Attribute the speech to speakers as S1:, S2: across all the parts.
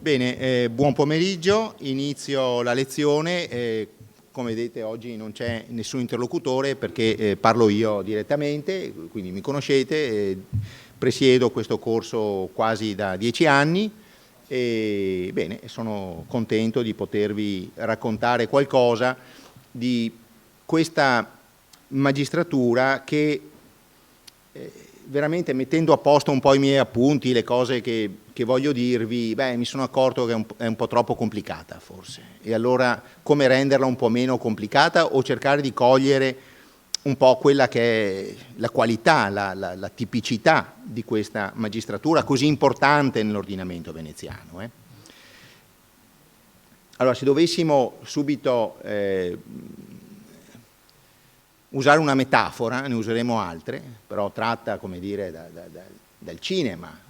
S1: Bene, buon pomeriggio, inizio la lezione. Come vedete oggi non c'è nessun interlocutore perché parlo io direttamente, quindi mi conoscete, presiedo questo corso quasi da 10 anni e bene, sono contento di potervi raccontare qualcosa di questa magistratura che veramente, mettendo a posto un po' i miei appunti, le cose che voglio dirvi, mi sono accorto che è un po' troppo complicata forse. E allora come renderla un po' meno complicata o cercare di cogliere un po' quella che è la qualità, la tipicità di questa magistratura così importante nell'ordinamento veneziano. Allora, se dovessimo subito usare una metafora, ne useremo altre, però tratta, come dire, dal cinema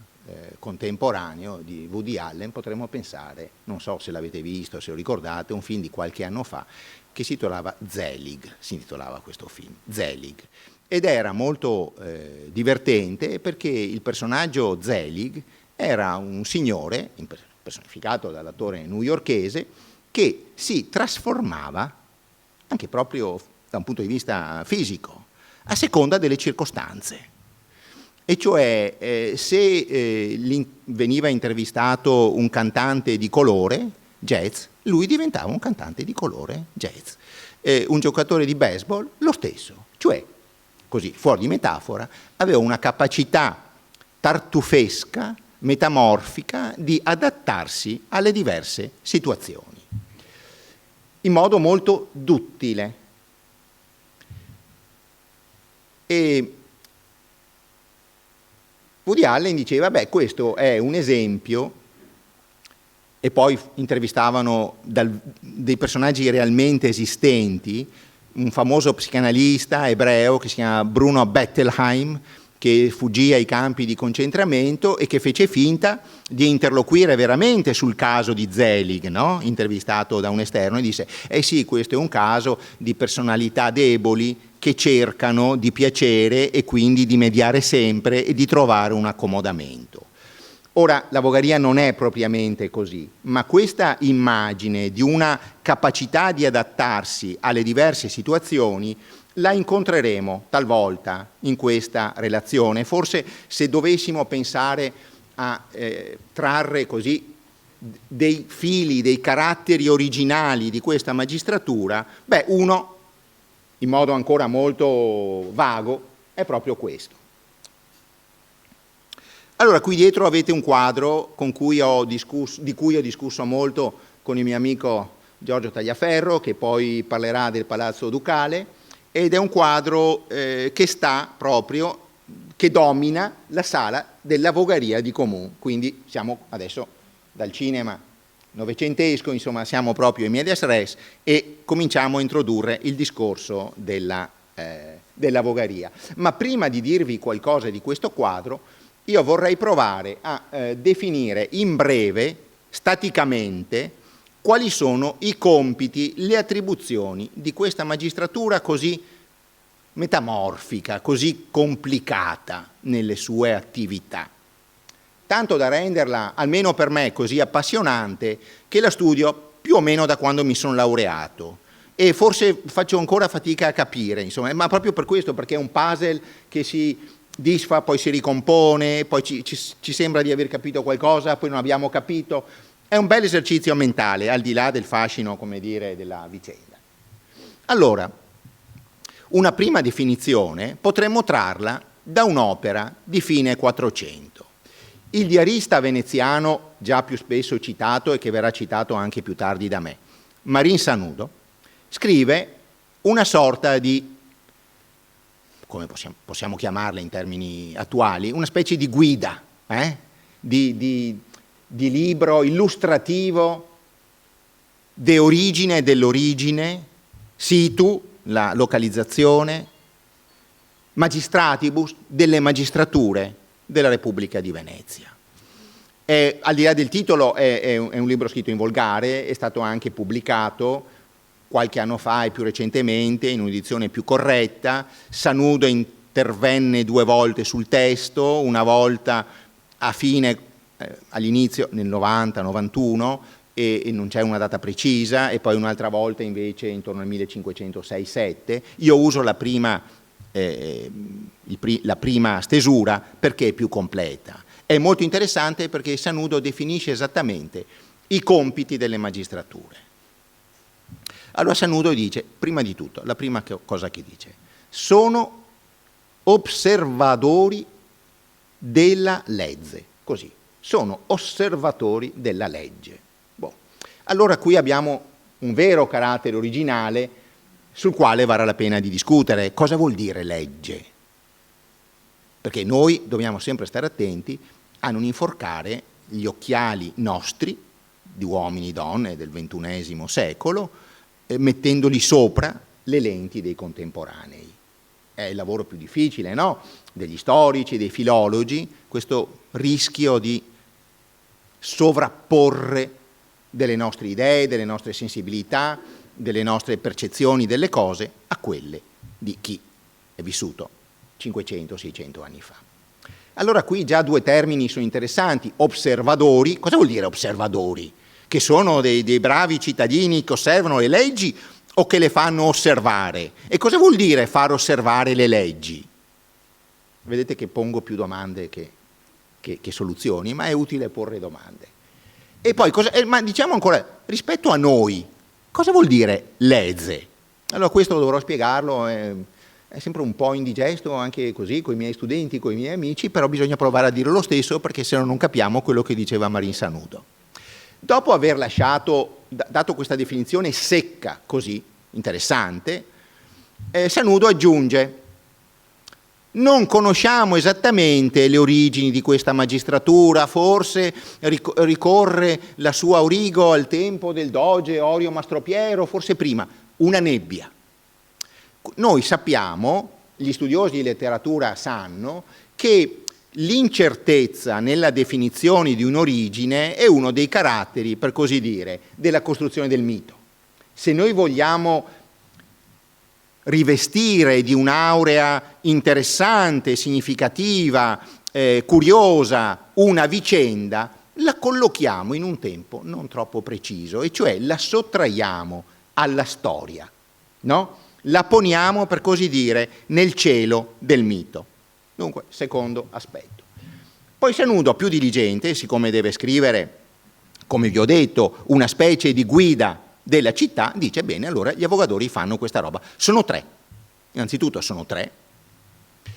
S1: contemporaneo di Woody Allen, potremmo pensare, non so se l'avete visto, se lo ricordate, un film di qualche anno fa che si intitolava Zelig, si intitolava questo film, Zelig, ed era molto divertente perché il personaggio Zelig era un signore, personificato dall'attore newyorkese, che si trasformava anche proprio da un punto di vista fisico, a seconda delle circostanze. E cioè se veniva intervistato un cantante di colore, jazz, lui diventava un cantante di colore, jazz. Un giocatore di baseball, lo stesso. Cioè, così, fuori di metafora, aveva una capacità tartufesca, metamorfica, di adattarsi alle diverse situazioni, in modo molto duttile. E Woody Allen diceva, questo è un esempio, e poi intervistavano dei personaggi realmente esistenti, un famoso psicanalista ebreo che si chiama Bruno Bettelheim, che fuggì ai campi di concentramento e che fece finta di interloquire veramente sul caso di Zelig, no? Intervistato da un esterno, e disse, sì, questo è un caso di personalità deboli che cercano di piacere e quindi di mediare sempre e di trovare un accomodamento. Ora, l'avvocaria non è propriamente così, ma questa immagine di una capacità di adattarsi alle diverse situazioni la incontreremo talvolta in questa relazione. Forse se dovessimo pensare a trarre così dei fili, dei caratteri originali di questa magistratura, uno, in modo ancora molto vago, è proprio questo. Allora, qui dietro avete un quadro di cui ho discusso molto con il mio amico Giorgio Tagliaferro, che poi parlerà del Palazzo Ducale, ed è un quadro che domina la sala dell'avvocaria di Comune. Quindi siamo adesso dal cinema novecentesco, insomma siamo proprio in medias res e cominciamo a introdurre il discorso dell'avvocaria. Ma prima di dirvi qualcosa di questo quadro, io vorrei provare a definire in breve, staticamente, quali sono i compiti, le attribuzioni di questa magistratura così metamorfica, così complicata nelle sue attività. Tanto da renderla, almeno per me, così appassionante, che la studio più o meno da quando mi sono laureato. E forse faccio ancora fatica a capire, insomma, ma proprio per questo, perché è un puzzle che si disfa, poi si ricompone, poi ci sembra di aver capito qualcosa, poi non abbiamo capito. È un bel esercizio mentale, al di là del fascino, come dire, della vicenda. Allora, una prima definizione potremmo trarla da un'opera di fine 400. Il diarista veneziano, già più spesso citato e che verrà citato anche più tardi da me, Marin Sanudo, scrive una sorta di, come possiamo chiamarla in termini attuali, una specie di guida, di libro illustrativo de origine dell'origine, situ, la localizzazione, magistratibus, delle magistrature della Repubblica di Venezia. Al di là del titolo è un libro scritto in volgare, è stato anche pubblicato qualche anno fa e più recentemente in un'edizione più corretta. Sanudo intervenne 2 volte sul testo, una volta a fine all'inizio nel 90-91 e non c'è una data precisa, e poi un'altra volta invece intorno al 1506-7. Io uso la prima stesura perché è più completa. È molto interessante perché Sanudo definisce esattamente i compiti delle magistrature. Allora Sanudo dice, prima di tutto, la prima cosa che dice, sono osservatori della legge, così, sono osservatori della legge. Boh. Allora qui abbiamo un vero carattere originale sul quale vale la pena di discutere. Cosa vuol dire legge? Perché noi dobbiamo sempre stare attenti a non inforcare gli occhiali nostri, di uomini e donne del XXI secolo, mettendoli sopra le lenti dei contemporanei. È il lavoro più difficile, no? Degli storici, dei filologi, questo rischio di sovrapporre delle nostre idee, delle nostre sensibilità, delle nostre percezioni delle cose a quelle di chi è vissuto 500-600 anni fa. Allora qui già due termini sono interessanti. Osservatori, cosa vuol dire osservatori? Che sono dei bravi cittadini che osservano le leggi o che le fanno osservare? E cosa vuol dire far osservare le leggi? Vedete che pongo più domande che soluzioni, ma è utile porre domande. E poi, ma diciamo ancora, rispetto a noi, cosa vuol dire legge? Allora questo dovrò spiegarlo, è sempre un po' indigesto anche così con i miei studenti, con i miei amici, però bisogna provare a dire lo stesso perché se no non capiamo quello che diceva Marin Sanudo. Dopo aver dato questa definizione secca, così, interessante, Sanudo aggiunge: non conosciamo esattamente le origini di questa magistratura, forse ricorre la sua origo al tempo del doge Orio Mastropiero, forse prima, una nebbia. Noi sappiamo, gli studiosi di letteratura sanno, che l'incertezza nella definizione di un'origine è uno dei caratteri, per così dire, della costruzione del mito. Se noi vogliamo rivestire di un'aurea interessante, significativa, curiosa una vicenda, la collochiamo in un tempo non troppo preciso, e cioè la sottraiamo alla storia, no? La poniamo, per così dire, nel cielo del mito. Dunque, secondo aspetto. Poi Sanudo, più diligente, siccome deve scrivere, come vi ho detto, una specie di guida della città, dice: bene, allora gli avogadori fanno questa roba. Sono 3. Innanzitutto sono 3.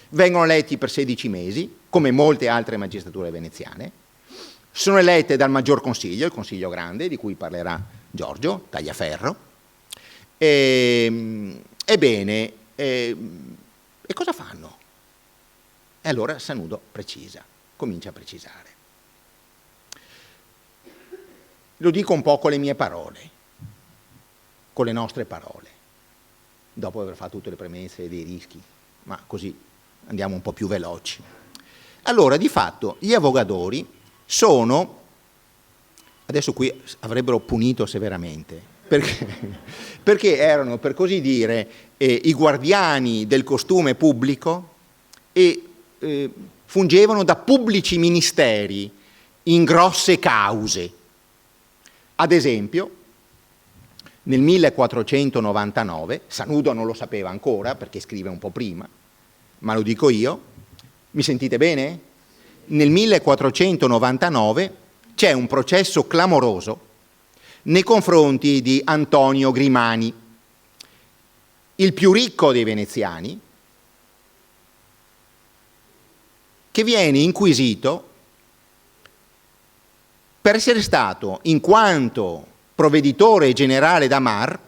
S1: Vengono eletti per 16 mesi, come molte altre magistrature veneziane. Sono elette dal maggior consiglio, il consiglio grande, di cui parlerà Giorgio Tagliaferro. Ebbene, e cosa fanno? E allora Sanudo precisa, comincia a precisare. Lo dico un po' con le mie parole, con le nostre parole, dopo aver fatto tutte le premesse dei rischi, ma così andiamo un po' più veloci. Allora, di fatto, gli avogadori sono, adesso qui avrebbero punito severamente, perché erano, per così dire, i guardiani del costume pubblico e fungevano da pubblici ministeri in grosse cause. Ad esempio, nel 1499, Sanudo non lo sapeva ancora perché scrive un po' prima, ma lo dico io, mi sentite bene? Nel 1499 c'è un processo clamoroso nei confronti di Antonio Grimani, il più ricco dei veneziani, che viene inquisito per essere stato, in quanto provveditore generale d'Amar,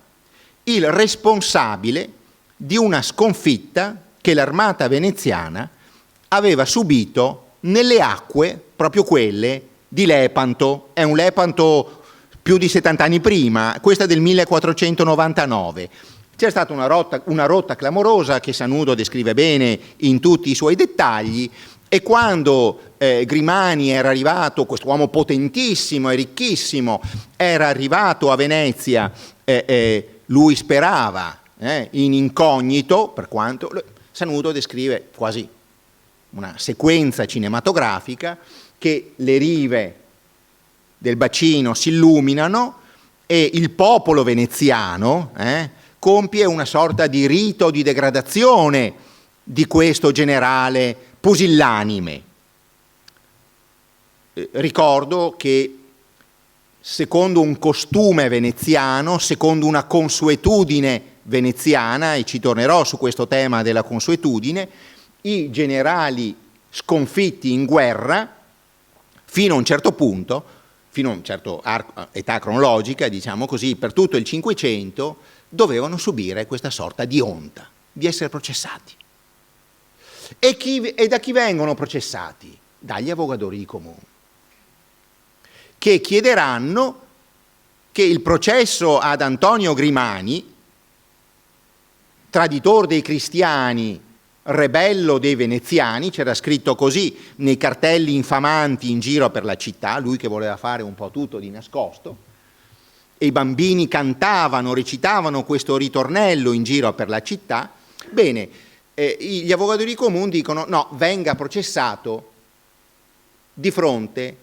S1: il responsabile di una sconfitta che l'armata veneziana aveva subito nelle acque, proprio quelle di Lepanto. È un Lepanto più di 70 anni prima, questa del 1499. C'è stata una rotta clamorosa che Sanudo descrive bene in tutti i suoi dettagli, e quando Grimani era arrivato, quest'uomo potentissimo e ricchissimo, era arrivato a Venezia, lui sperava in incognito, per quanto Sanudo descrive quasi una sequenza cinematografica che le rive del bacino si illuminano e il popolo veneziano compie una sorta di rito di degradazione di questo generale pusillanime. Ricordo che secondo un costume veneziano, secondo una consuetudine veneziana, e ci tornerò su questo tema della consuetudine, i generali sconfitti in guerra, fino a un certo punto, fino a una certa età cronologica, diciamo così, per tutto il Cinquecento, dovevano subire questa sorta di onta, di essere processati. E da chi vengono processati? Dagli avogadori di comune, che chiederanno che il processo ad Antonio Grimani, traditore dei cristiani, rebello dei veneziani, c'era scritto così nei cartelli infamanti in giro per la città, lui che voleva fare un po' tutto di nascosto, e i bambini cantavano, recitavano questo ritornello in giro per la città. Bene, gli avogadori comuni dicono no, venga processato di fronte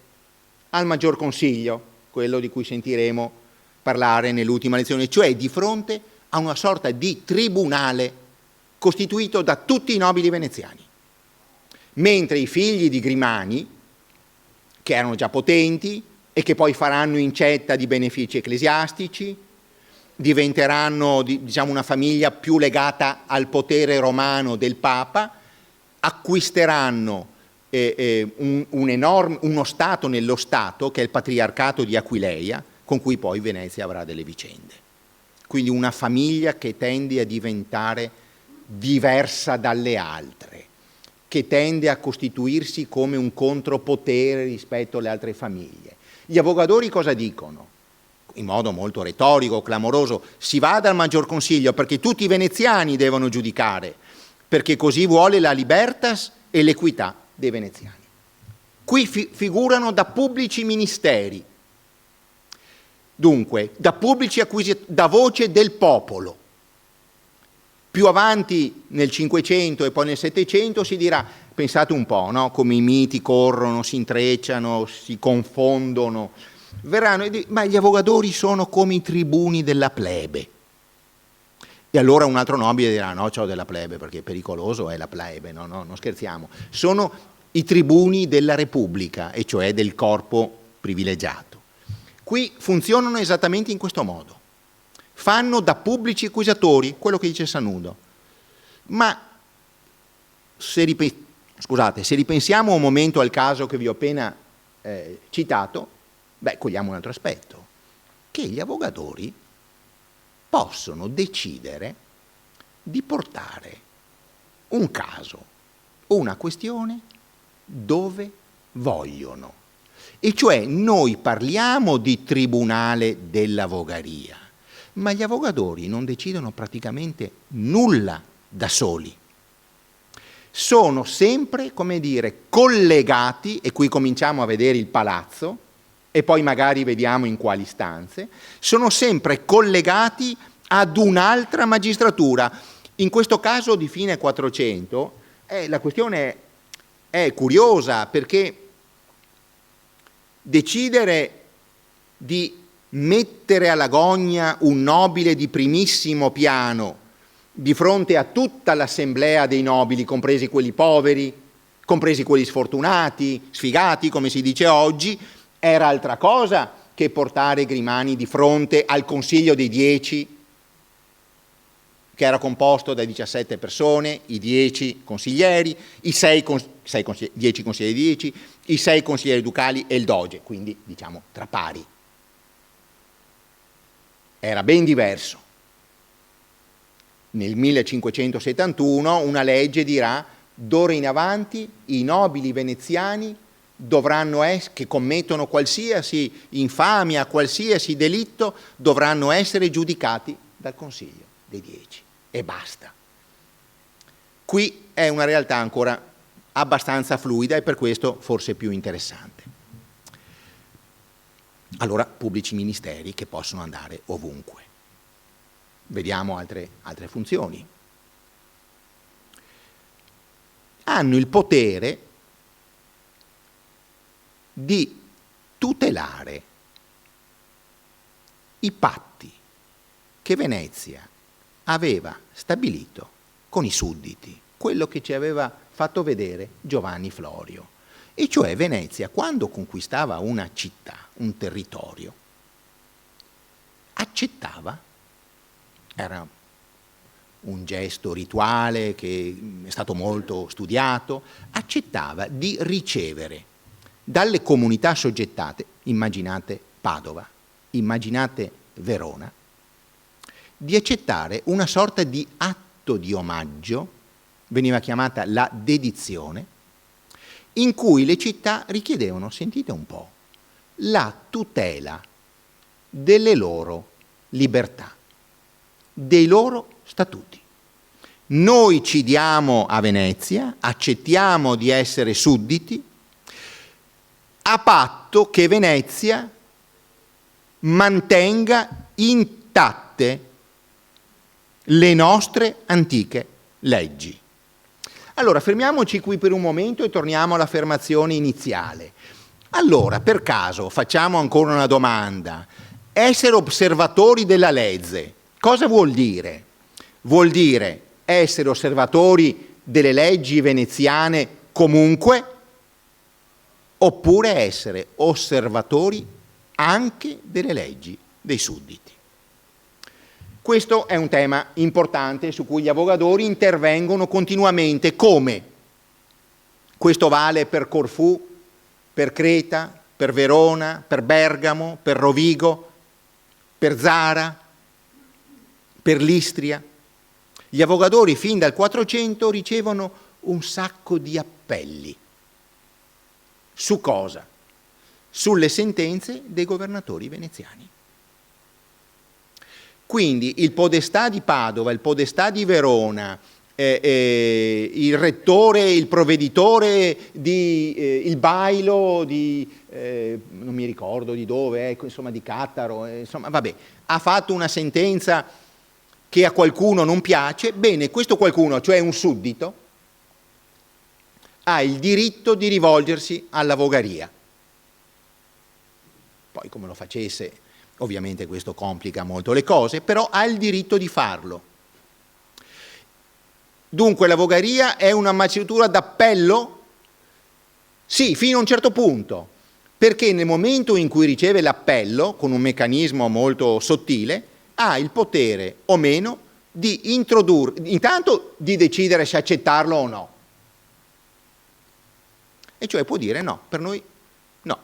S1: al Maggior Consiglio, quello di cui sentiremo parlare nell'ultima lezione, cioè di fronte a una sorta di tribunale costituito da tutti i nobili veneziani, mentre i figli di Grimani, che erano già potenti e che poi faranno incetta di benefici ecclesiastici, diventeranno diciamo una famiglia più legata al potere romano del Papa, acquisteranno uno Stato nello Stato, che è il Patriarcato di Aquileia, con cui poi Venezia avrà delle vicende. Quindi una famiglia che tende a diventare diversa dalle altre, che tende a costituirsi come un contropotere rispetto alle altre famiglie. Gli avogadori cosa dicono? In modo molto retorico, clamoroso: si vada al Maggior Consiglio perché tutti i veneziani devono giudicare, perché così vuole la libertas e l'equità dei veneziani. Qui figurano da pubblici ministeri, dunque da pubblici da voce del popolo. Più avanti nel Cinquecento e poi nel Settecento si dirà, pensate un po', no? Come i miti corrono, si intrecciano, si confondono, verranno e dicono, ma gli avogadori sono come i tribuni della plebe. E allora un altro nobile dirà, no, ciò della plebe, perché pericoloso è la plebe, no, non scherziamo. Sono i tribuni della Repubblica, e cioè del corpo privilegiato. Qui funzionano esattamente in questo modo. Fanno da pubblici accusatori, quello che dice Sanudo. Ma se ripensiamo un momento al caso che vi ho appena citato, cogliamo un altro aspetto, che gli avogadori possono decidere di portare un caso o una questione dove vogliono. E cioè noi parliamo di tribunale della vogaria, ma gli avogadori non decidono praticamente nulla da soli. Sono sempre, come dire, collegati, e qui cominciamo a vedere il palazzo, e poi magari vediamo in quali stanze, sono sempre collegati ad un'altra magistratura. In questo caso di fine 400, la questione è curiosa, perché decidere di mettere alla gogna un nobile di primissimo piano di fronte a tutta l'assemblea dei nobili, compresi quelli poveri, compresi quelli sfortunati, sfigati, come si dice oggi, era altra cosa che portare Grimani di fronte al Consiglio dei 10, che era composto da 17 persone, i 10 consiglieri, i 10 consiglieri 10, i 6 consiglieri ducali e il doge, quindi diciamo tra pari. Era ben diverso. Nel 1571 una legge dirà: d'ora in avanti i nobili veneziani dovranno che commettono qualsiasi infamia, qualsiasi delitto, dovranno essere giudicati dal Consiglio dei 10 e basta. Qui è una realtà ancora abbastanza fluida e per questo forse più interessante. Allora, pubblici ministeri che possono andare ovunque. Vediamo altre funzioni. hanno il potere di tutelare i patti che Venezia aveva stabilito con i sudditi, quello che ci aveva fatto vedere Giovanni Florio. E cioè Venezia, quando conquistava una città, un territorio, accettava, era un gesto rituale che è stato molto studiato, accettava di ricevere dalle comunità soggettate, immaginate Padova, immaginate Verona, di accettare una sorta di atto di omaggio, veniva chiamata la dedizione, in cui le città richiedevano, sentite un po', la tutela delle loro libertà, dei loro statuti. Noi ci diamo a Venezia, accettiamo di essere sudditi, a patto che Venezia mantenga intatte le nostre antiche leggi. Allora, fermiamoci qui per un momento e torniamo all'affermazione iniziale. Allora, per caso, facciamo ancora una domanda. Essere osservatori della legge, cosa vuol dire? Vuol dire essere osservatori delle leggi veneziane comunque, oppure essere osservatori anche delle leggi dei sudditi. Questo è un tema importante su cui gli avogadori intervengono continuamente. Come? Questo vale per Corfù, per Creta, per Verona, per Bergamo, per Rovigo, per Zara, per l'Istria. Gli avogadori fin dal 400 ricevono un sacco di appelli. Su cosa? Sulle sentenze dei governatori veneziani. Quindi il podestà di Padova, il podestà di Verona, il rettore, il provveditore il bailo di, non mi ricordo di dove, insomma di Cattaro, insomma vabbè, ha fatto una sentenza che a qualcuno non piace, bene, questo qualcuno, cioè un suddito, ha il diritto di rivolgersi alla vogaria. Poi come lo facesse, ovviamente questo complica molto le cose, però ha il diritto di farlo. Dunque la vogaria è una magistratura d'appello? Sì, fino a un certo punto, perché nel momento in cui riceve l'appello, con un meccanismo molto sottile, ha il potere o meno di introdurre, intanto di decidere se accettarlo o no. E cioè può dire no, per noi no,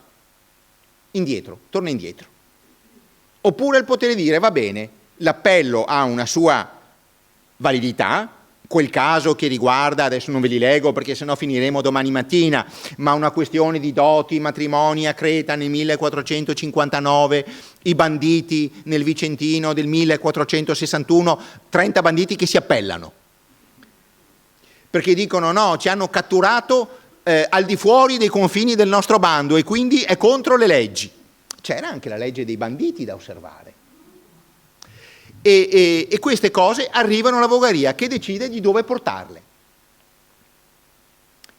S1: indietro, torna indietro. Oppure il potere dire va bene, l'appello ha una sua validità, quel caso che riguarda, adesso non ve li leggo perché sennò finiremo domani mattina, ma una questione di doti, matrimoni a Creta nel 1459, i banditi nel Vicentino del 1461, 30 banditi che si appellano, perché dicono no, ci hanno catturato al di fuori dei confini del nostro bando e quindi è contro le leggi. C'era anche la legge dei banditi da osservare. E queste cose arrivano alla vogaria che decide di dove portarle.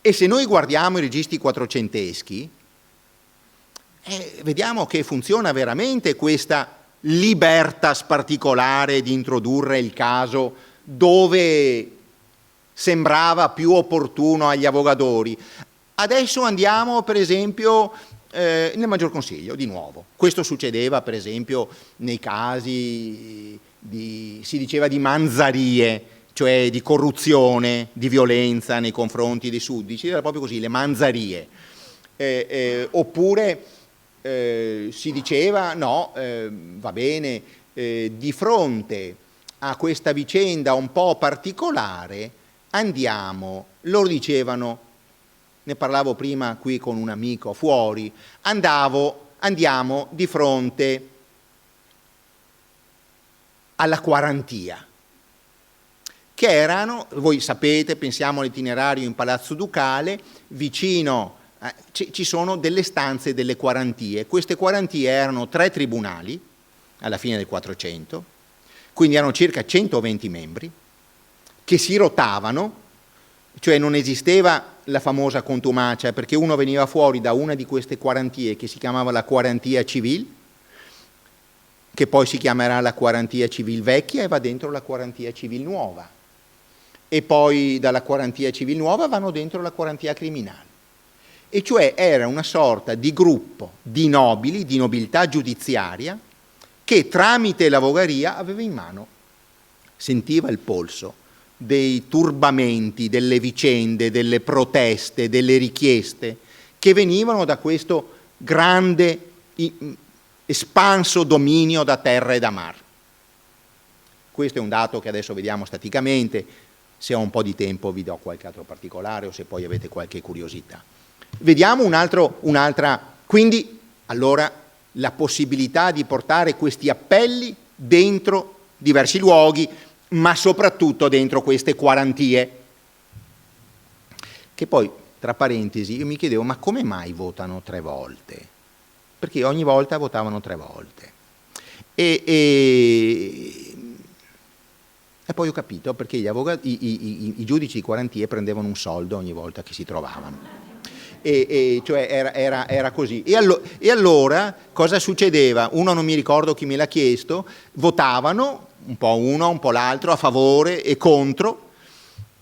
S1: E se noi guardiamo i registri quattrocenteschi, vediamo che funziona veramente questa libertas particolare di introdurre il caso dove sembrava più opportuno agli avogadori. Adesso andiamo, per esempio, nel Maggior Consiglio, di nuovo. Questo succedeva, per esempio, nei casi si diceva di manzarie, cioè di corruzione, di violenza nei confronti dei sudditi, era proprio così, le manzarie. Oppure si diceva, no, va bene, di fronte a questa vicenda un po' particolare, andiamo, loro dicevano, ne parlavo prima qui con un amico fuori, andiamo di fronte alla quarantia, che erano, voi sapete, pensiamo all'itinerario in Palazzo Ducale, vicino, ci sono delle stanze delle quarantie, queste quarantie erano 3 tribunali, alla fine del 400, quindi erano circa 120 membri, che si rotavano cioè non esisteva la famosa contumacia, perché uno veniva fuori da una di queste quarantie che si chiamava la quarantia civile, che poi si chiamerà la quarantia civile vecchia e va dentro la quarantia civile nuova, e poi dalla quarantia civile nuova vanno dentro la quarantia criminale. E cioè era una sorta di gruppo di nobili, di nobiltà giudiziaria, che tramite l'avvocaria aveva in mano, sentiva il polso dei turbamenti, delle vicende, delle proteste, delle richieste che venivano da questo grande espanso dominio da terra e da mare. Questo è un dato che adesso vediamo staticamente, se ho un po' di tempo vi do qualche altro particolare o se poi avete qualche curiosità. Vediamo un'altra, quindi allora la possibilità di portare questi appelli dentro diversi luoghi, ma soprattutto dentro queste quarantie, che poi, tra parentesi, io mi chiedevo, ma come mai votano 3 volte? Perché ogni volta votavano 3 volte. E poi ho capito perché i giudici di quarantie prendevano un soldo ogni volta che si trovavano. Cioè era così. E allora cosa succedeva? Uno non mi ricordo chi me l'ha chiesto, votavano un po' uno, un po' l'altro, a favore e contro,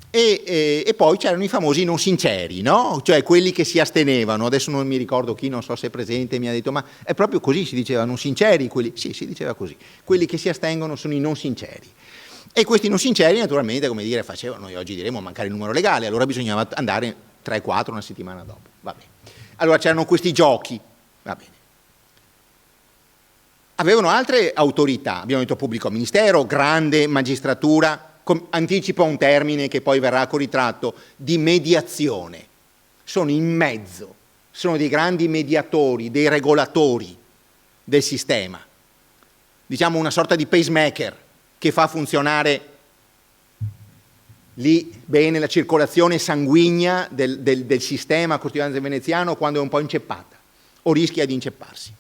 S1: e poi c'erano i famosi non sinceri, no? Cioè quelli che si astenevano. Adesso non mi ricordo chi, non so se è presente, mi ha detto, ma è proprio così, si diceva non sinceri quelli? Sì, si diceva così. Quelli che si astengono sono i non sinceri. E questi non sinceri naturalmente, come dire, facevano, noi oggi diremo mancare il numero legale, allora bisognava andare 3-4 una settimana dopo. Va bene. Allora c'erano questi giochi, va bene. Avevano altre autorità, abbiamo detto pubblico ministero, grande magistratura, anticipo un termine che poi verrà con ritratto, di mediazione. Sono in mezzo, sono dei grandi mediatori, dei regolatori del sistema. Diciamo una sorta di pacemaker che fa funzionare lì bene la circolazione sanguigna del sistema costituzionale veneziano quando è un po' inceppata o rischia di incepparsi.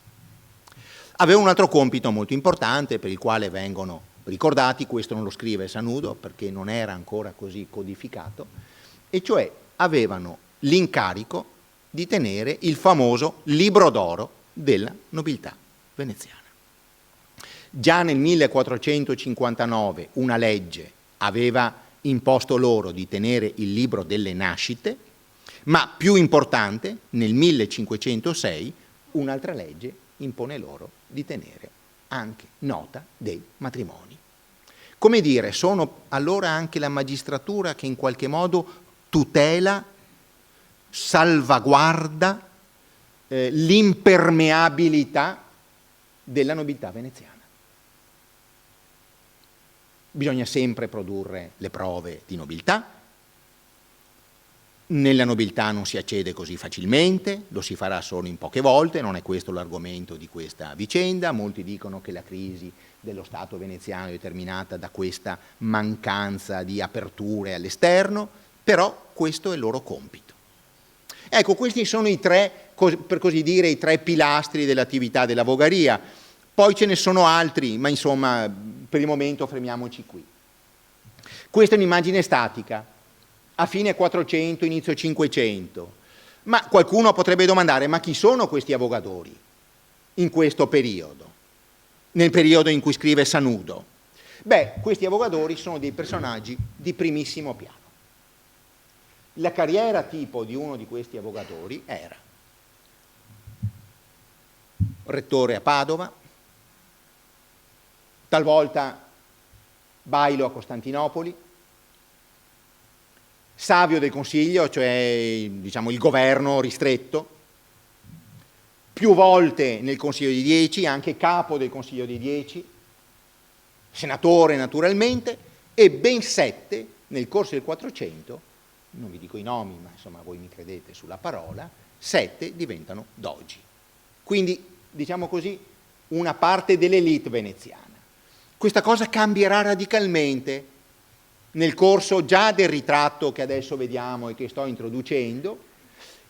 S1: Aveva un altro compito molto importante per il quale vengono ricordati, questo non lo scrive Sanudo perché non era ancora così codificato, e cioè avevano l'incarico di tenere il famoso libro d'oro della nobiltà veneziana. Già nel 1459 una legge aveva imposto loro di tenere il libro delle nascite, ma più importante, nel 1506 un'altra legge impone loro di tenere anche nota dei matrimoni. Come dire, sono allora anche la magistratura che in qualche modo tutela, salvaguarda l'impermeabilità della nobiltà veneziana. Bisogna sempre produrre le prove di nobiltà. Nella nobiltà non si accede così facilmente, lo si farà solo in poche volte, non è questo l'argomento di questa vicenda. Molti dicono che la crisi dello Stato veneziano è determinata da questa mancanza di aperture all'esterno, però questo è il loro compito. Ecco, questi sono i 3, per così dire, i 3 pilastri dell'attività dell'avvocaria. Poi ce ne sono altri, ma insomma, per il momento fermiamoci qui. Questa è un'immagine statica, a fine 400, inizio 500. Ma qualcuno potrebbe domandare, ma chi sono questi avvocatori in questo periodo? Nel periodo in cui scrive Sanudo? Beh, questi avvocatori sono dei personaggi di primissimo piano. La carriera tipo di uno di questi avvocatori era rettore a Padova, talvolta bailo a Costantinopoli, savio del Consiglio, cioè diciamo il governo ristretto, più volte nel Consiglio di 10, anche capo del Consiglio di 10, senatore naturalmente, e ben 7 nel corso del 400, non vi dico i nomi, ma insomma voi mi credete sulla parola, 7 diventano dogi. Quindi, diciamo così, una parte dell'elite veneziana. Questa cosa cambierà radicalmente nel corso già del ritratto che adesso vediamo e che sto introducendo.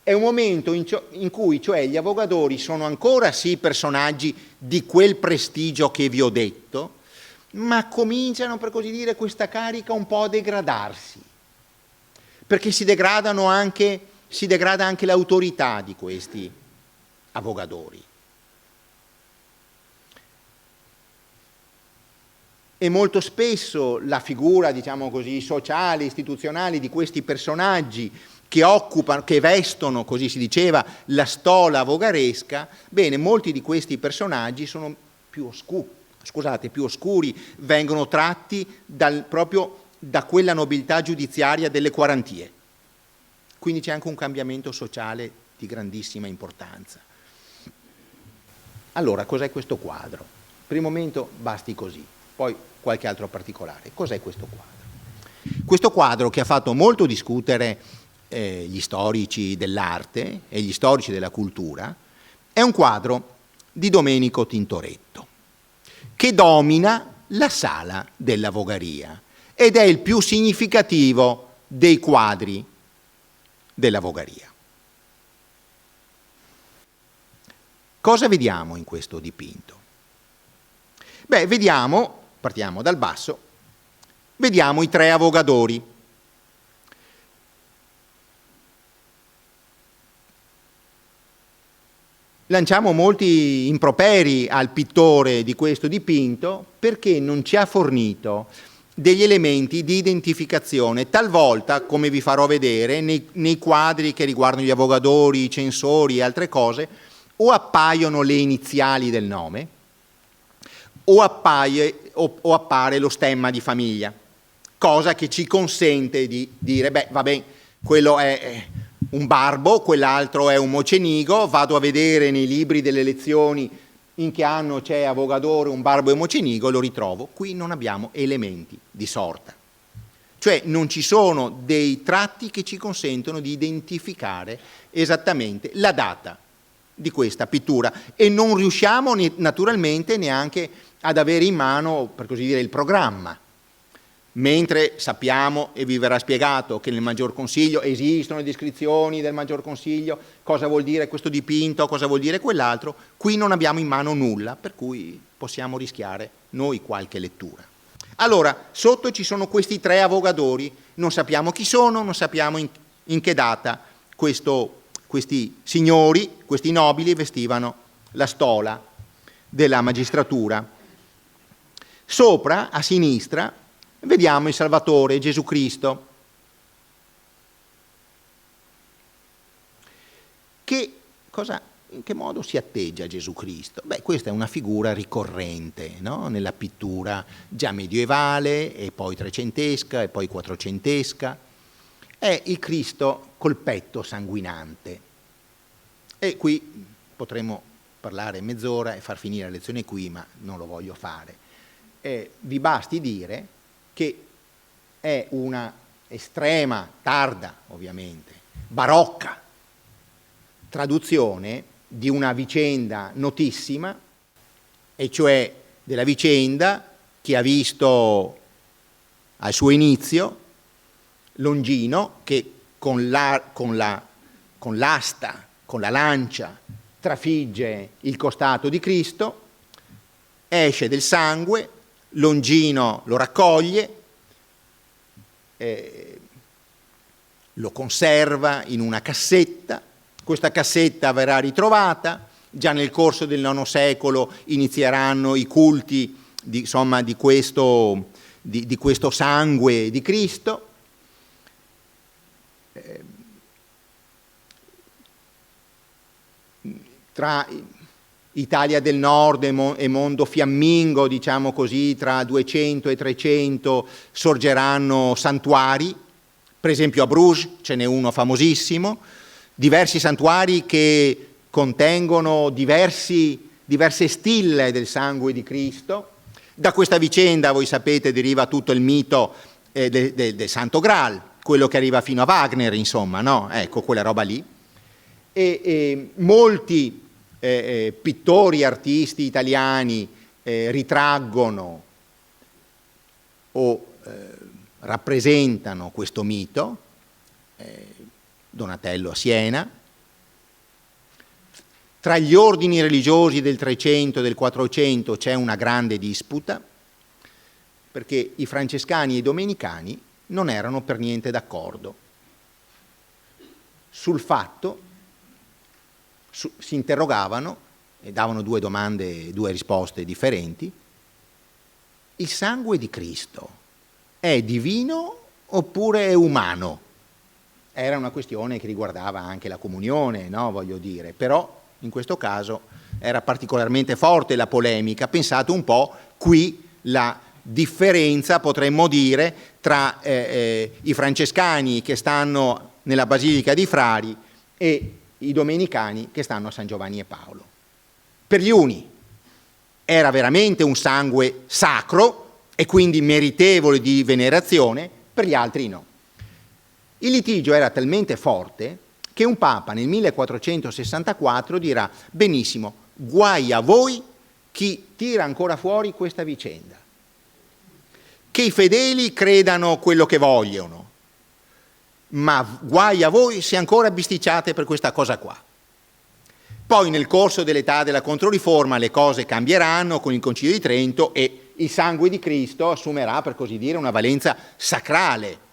S1: È un momento in cui cioè gli avvocatori sono ancora sì personaggi di quel prestigio che vi ho detto, ma cominciano, per così dire, questa carica un po' a degradarsi. perché si degrada anche l'autorità di questi avogadori. E molto spesso la figura, diciamo così, sociale, istituzionale di questi personaggi che vestono, così si diceva, la stola avogaresca, bene, molti di questi personaggi sono più oscuri, vengono tratti proprio da quella nobiltà giudiziaria delle quarantie. Quindi c'è anche un cambiamento sociale di grandissima importanza. Allora, cos'è questo quadro? Per il momento basti così, poi qualche altro particolare. Cos'è questo quadro? Questo quadro, che ha fatto molto discutere gli storici dell'arte e gli storici della cultura, è un quadro di Domenico Tintoretto, che domina la sala dell'avogaria ed è il più significativo dei quadri dell'avogaria. Cosa vediamo in questo dipinto? Beh, partiamo dal basso, vediamo i tre avogadori. Lanciamo molti improperi al pittore di questo dipinto perché non ci ha fornito degli elementi di identificazione. Talvolta, come vi farò vedere, nei quadri che riguardano gli avogadori, i censori e altre cose, o appaiono le iniziali del nome o appare lo stemma di famiglia, cosa che ci consente di dire, beh, va bene, quello è un Barbo, quell'altro è un Mocenigo, vado a vedere nei libri delle lezioni in che anno c'è Avogadore, un Barbo e un Mocenigo, lo ritrovo. Qui non abbiamo elementi di sorta. Cioè non ci sono dei tratti che ci consentono di identificare esattamente la data di questa pittura e non riusciamo naturalmente neanche ad avere in mano, per così dire, il programma. Mentre sappiamo, e vi verrà spiegato, che nel Maggior Consiglio esistono le descrizioni del Maggior Consiglio, cosa vuol dire questo dipinto, cosa vuol dire quell'altro, qui non abbiamo in mano nulla, per cui possiamo rischiare noi qualche lettura. Allora, sotto ci sono questi tre avogadori, non sappiamo chi sono, non sappiamo in che data questi signori, questi nobili vestivano la stola della magistratura. Sopra, a sinistra, vediamo il Salvatore, Gesù Cristo, in che modo si atteggia Gesù Cristo? Beh, questa è una figura ricorrente, no? Nella pittura già medievale e poi trecentesca e poi quattrocentesca. È il Cristo col petto sanguinante. E qui potremmo parlare mezz'ora e far finire la lezione qui, ma non lo voglio fare. Vi basti dire che è una estrema, tarda ovviamente, barocca traduzione di una vicenda notissima, e cioè della vicenda che ha visto al suo inizio Longino che con l'asta, con la lancia, trafigge il costato di Cristo, esce del sangue, Longino lo raccoglie, lo conserva in una cassetta, questa cassetta verrà ritrovata, già nel corso del IX secolo inizieranno i culti di questo sangue di Cristo. Tra Italia del Nord e mondo fiammingo, diciamo così, tra 200 e 300 sorgeranno santuari, per esempio a Bruges ce n'è uno famosissimo, diversi santuari che contengono diverse stille del sangue di Cristo. Da questa vicenda, voi sapete, deriva tutto il mito del Santo Graal, quello che arriva fino a Wagner, insomma, no? Ecco, quella roba lì. E molti pittori, artisti italiani ritraggono o rappresentano questo mito, Donatello a Siena. Tra gli ordini religiosi del 300 e del 400 c'è una grande disputa, perché i francescani e i domenicani non erano per niente d'accordo sul fatto, si interrogavano e davano due domande, due risposte differenti. Il sangue di Cristo è divino oppure è umano? Era una questione che riguardava anche la comunione, no? Voglio dire, però in questo caso era particolarmente forte la polemica. Pensate un po', qui la differenza, potremmo dire, tra i francescani che stanno nella Basilica di Frari e i domenicani che stanno a San Giovanni e Paolo. Per gli uni era veramente un sangue sacro e quindi meritevole di venerazione, per gli altri no. Il litigio era talmente forte che un papa nel 1464 dirà: benissimo, guai a voi chi tira ancora fuori questa vicenda. Che i fedeli credano quello che vogliono, ma guai a voi se ancora bisticciate per questa cosa qua. Poi nel corso dell'età della Controriforma le cose cambieranno con il Concilio di Trento e il sangue di Cristo assumerà, per così dire, una valenza sacrale,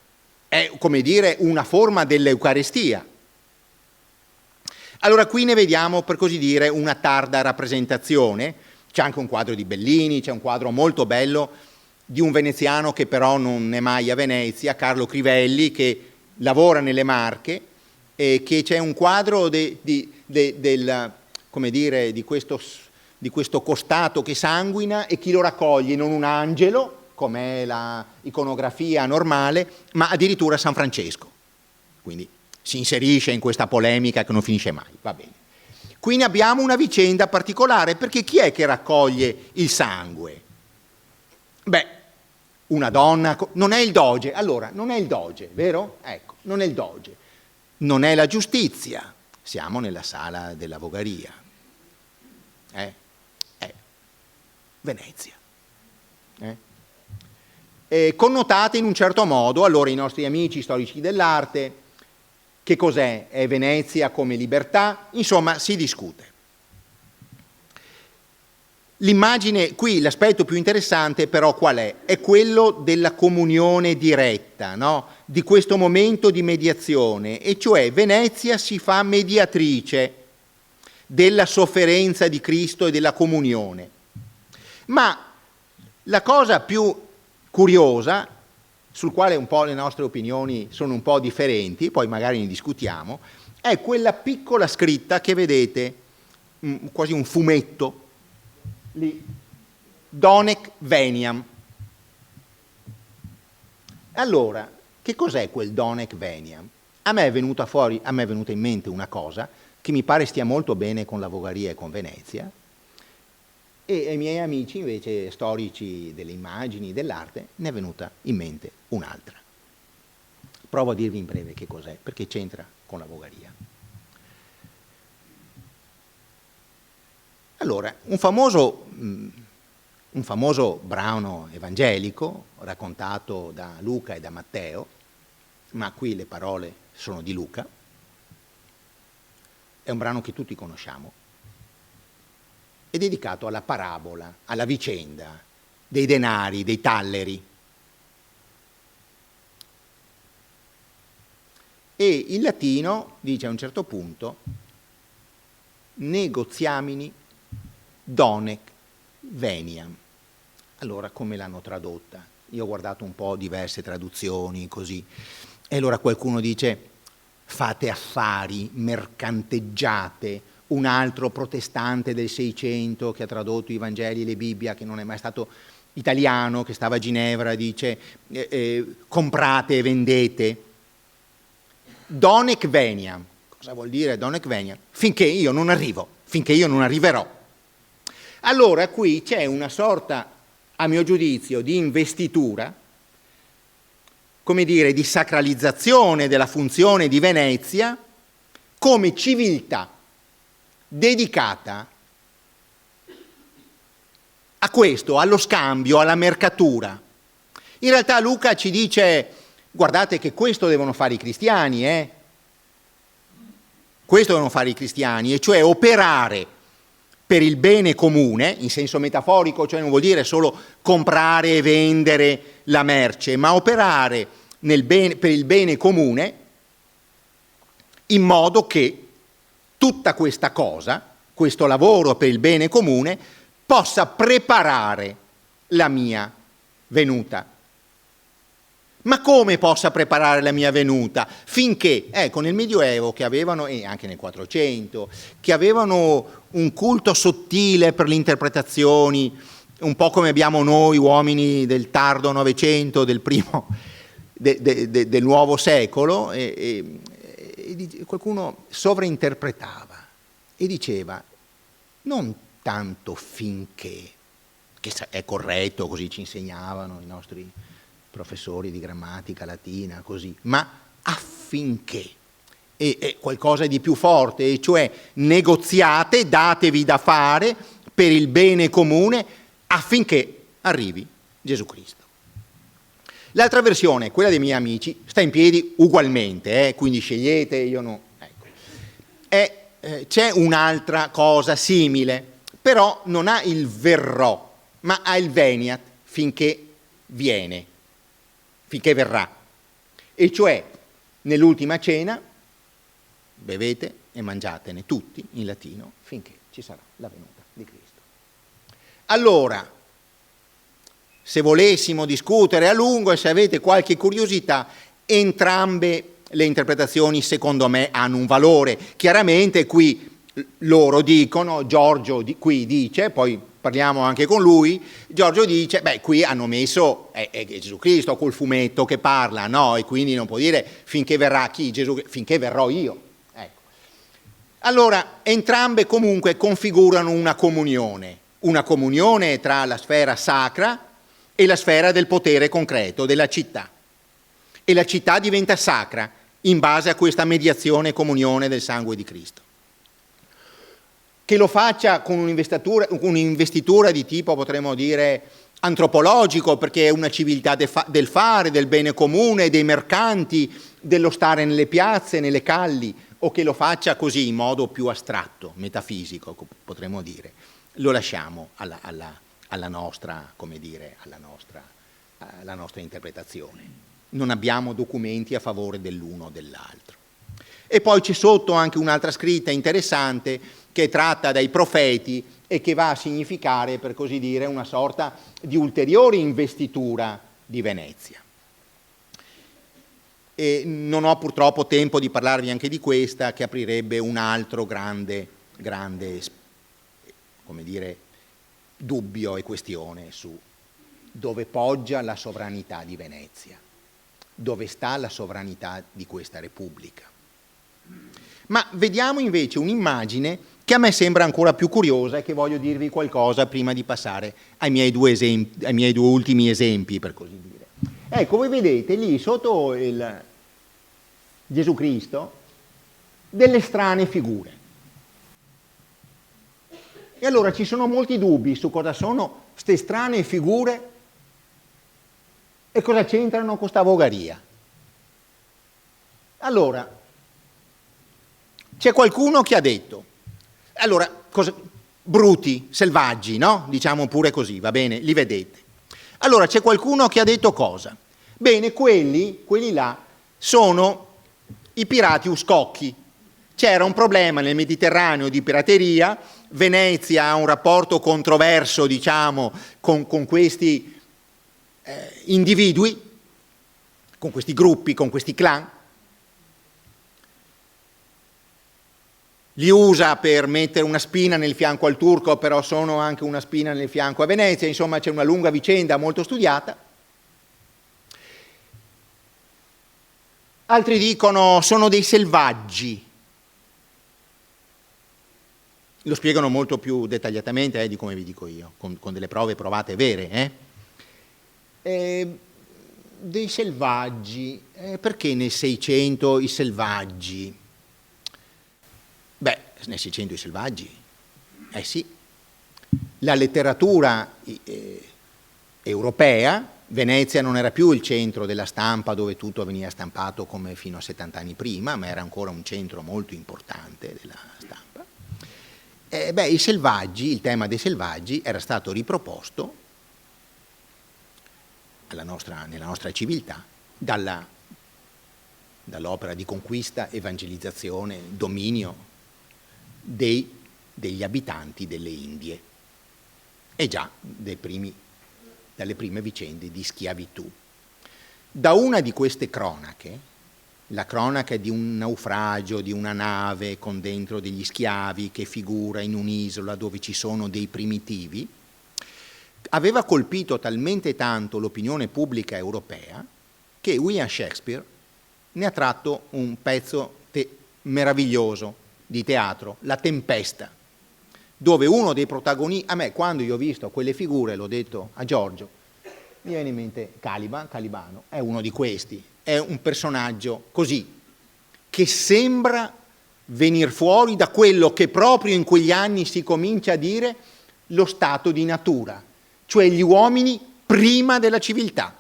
S1: è come dire una forma dell'Eucarestia. Allora qui ne vediamo, per così dire, una tarda rappresentazione. C'è anche un quadro di Bellini, c'è un quadro molto bello di un veneziano che però non è mai a Venezia, Carlo Crivelli, che lavora nelle Marche, e che c'è un quadro come dire, di questo costato che sanguina, e chi lo raccoglie non un angelo, come è la iconografia normale, ma addirittura San Francesco. Quindi si inserisce in questa polemica che non finisce mai, va bene. Quindi abbiamo una vicenda particolare, perché chi è che raccoglie il sangue? Beh, una donna, non è il doge, allora non è il doge, vero? Ecco, non è il doge, non è la giustizia, siamo nella sala della vogaria, è Venezia, connotate in un certo modo. Allora i nostri amici storici dell'arte, che cos'è? È Venezia come libertà? Insomma, si discute. L'immagine, qui l'aspetto più interessante però qual è? È quello della comunione diretta, no? Di questo momento di mediazione, e cioè Venezia si fa mediatrice della sofferenza di Cristo e della comunione. Ma la cosa più curiosa, sul quale un po' le nostre opinioni sono un po' differenti, poi magari ne discutiamo, è quella piccola scritta che vedete, quasi un fumetto, lì, Donec Veniam. Allora, che cos'è quel Donec Veniam? A me è venuta in mente una cosa che mi pare stia molto bene con la vogaria e con Venezia, e ai miei amici invece storici delle immagini, dell'arte, ne è venuta in mente un'altra. Provo a dirvi in breve che cos'è, perché c'entra con la vogaria. Allora, un famoso brano evangelico raccontato da Luca e da Matteo, ma qui le parole sono di Luca, è un brano che tutti conosciamo, è dedicato alla parabola, alla vicenda dei denari, dei talleri. E in latino dice a un certo punto: negoziamini Donec Veniam. Allora, come l'hanno tradotta? Io ho guardato un po' diverse traduzioni, così, e allora qualcuno dice fate affari, mercanteggiate. Un altro protestante del Seicento che ha tradotto i Vangeli e le Bibbia, che non è mai stato italiano, che stava a Ginevra, dice comprate e vendete. Donec Veniam. Cosa vuol dire Donec Veniam? Finché io non arrivo, finché io non arriverò. Allora qui c'è una sorta, a mio giudizio, di investitura, come dire, di sacralizzazione della funzione di Venezia come civiltà dedicata a questo, allo scambio, alla mercatura. In realtà Luca ci dice: guardate che questo devono fare i cristiani, questo devono fare i cristiani, e cioè operare per il bene comune, in senso metaforico, cioè non vuol dire solo comprare e vendere la merce, ma operare per il bene comune, in modo che tutta questa cosa, questo lavoro per il bene comune, possa preparare la mia venuta. Ma come possa preparare la mia venuta? Finché, ecco, nel Medioevo, che avevano, e anche nel 400, che avevano un culto sottile per le interpretazioni, un po' come abbiamo noi uomini del tardo Novecento, del primo, del nuovo secolo, e qualcuno sovrainterpretava e diceva non tanto finché, che è corretto, così ci insegnavano i nostri professori di grammatica latina, così, ma affinché, e qualcosa di più forte, e cioè negoziate, datevi da fare per il bene comune affinché arrivi Gesù Cristo. L'altra versione, quella dei miei amici, sta in piedi ugualmente, quindi scegliete, io no. Ecco. C'è un'altra cosa simile, però non ha il verrò, ma ha il veniat finché viene, finché verrà. E cioè, nell'ultima cena, bevete e mangiatene tutti in latino finché ci sarà la venuta di Cristo. Allora, se volessimo discutere a lungo e se avete qualche curiosità, entrambe le interpretazioni secondo me hanno un valore. Chiaramente qui loro dicono, Giorgio qui dice, poi parliamo anche con lui, Giorgio dice, beh, qui hanno messo è Gesù Cristo col fumetto che parla, no? E quindi non può dire finché verrà chi? Gesù, finché verrò io. Ecco. Allora, entrambe comunque configurano una comunione tra la sfera sacra e la sfera del potere concreto, della città. E la città diventa sacra in base a questa mediazione e comunione del sangue di Cristo. Che lo faccia con un'investitura di tipo, potremmo dire, antropologico, perché è una civiltà del fare, del bene comune, dei mercanti, dello stare nelle piazze, nelle calli, o che lo faccia così in modo più astratto, metafisico, potremmo dire, lo lasciamo alla nostra, come dire, alla nostra interpretazione. Non abbiamo documenti a favore dell'uno o dell'altro. E poi c'è sotto anche un'altra scritta interessante che è tratta dai profeti e che va a significare, per così dire, una sorta di ulteriore investitura di Venezia. E non ho purtroppo tempo di parlarvi anche di questa, che aprirebbe un altro grande, come dire, dubbio e questione su dove poggia la sovranità di Venezia, dove sta la sovranità di questa Repubblica. Ma vediamo invece un'immagine che a me sembra ancora più curiosa e che voglio dirvi qualcosa prima di passare ai miei due ultimi esempi, per così dire. Ecco, voi vedete lì sotto il Gesù Cristo delle strane figure. E allora ci sono molti dubbi su cosa sono queste strane figure e cosa c'entrano con questa vogaria. Allora, c'è qualcuno che ha detto, allora, bruti, selvaggi, no? Diciamo pure così, va bene, li vedete. Allora, c'è qualcuno che ha detto cosa? Bene, quelli là, sono i pirati uscocchi. C'era un problema nel Mediterraneo di pirateria, Venezia ha un rapporto controverso, diciamo, con questi individui, con questi gruppi, con questi clan. Li usa per mettere una spina nel fianco al turco, però sono anche una spina nel fianco a Venezia, insomma c'è una lunga vicenda molto studiata. Altri dicono sono dei selvaggi. Lo spiegano molto più dettagliatamente di come vi dico io, con delle prove provate vere. Dei selvaggi, perché nel 600 i selvaggi? Beh, nel 600 i selvaggi, sì, la letteratura europea, Venezia non era più il centro della stampa dove tutto veniva stampato come fino a 70 anni prima, ma era ancora un centro molto importante della stampa. I selvaggi, il tema dei selvaggi era stato riproposto nella nostra civiltà dall'opera di conquista, evangelizzazione, dominio degli abitanti delle Indie e già dalle prime vicende di schiavitù. Da una di queste cronache, la cronaca di un naufragio di una nave con dentro degli schiavi che figura in un'isola dove ci sono dei primitivi, aveva colpito talmente tanto l'opinione pubblica europea che William Shakespeare ne ha tratto un pezzo meraviglioso di teatro, La Tempesta, dove uno dei protagonisti, a me quando io ho visto quelle figure, l'ho detto a Giorgio, mi viene in mente Calibano, è uno di questi, è un personaggio così, che sembra venir fuori da quello che proprio in quegli anni si comincia a dire lo stato di natura, cioè gli uomini prima della civiltà,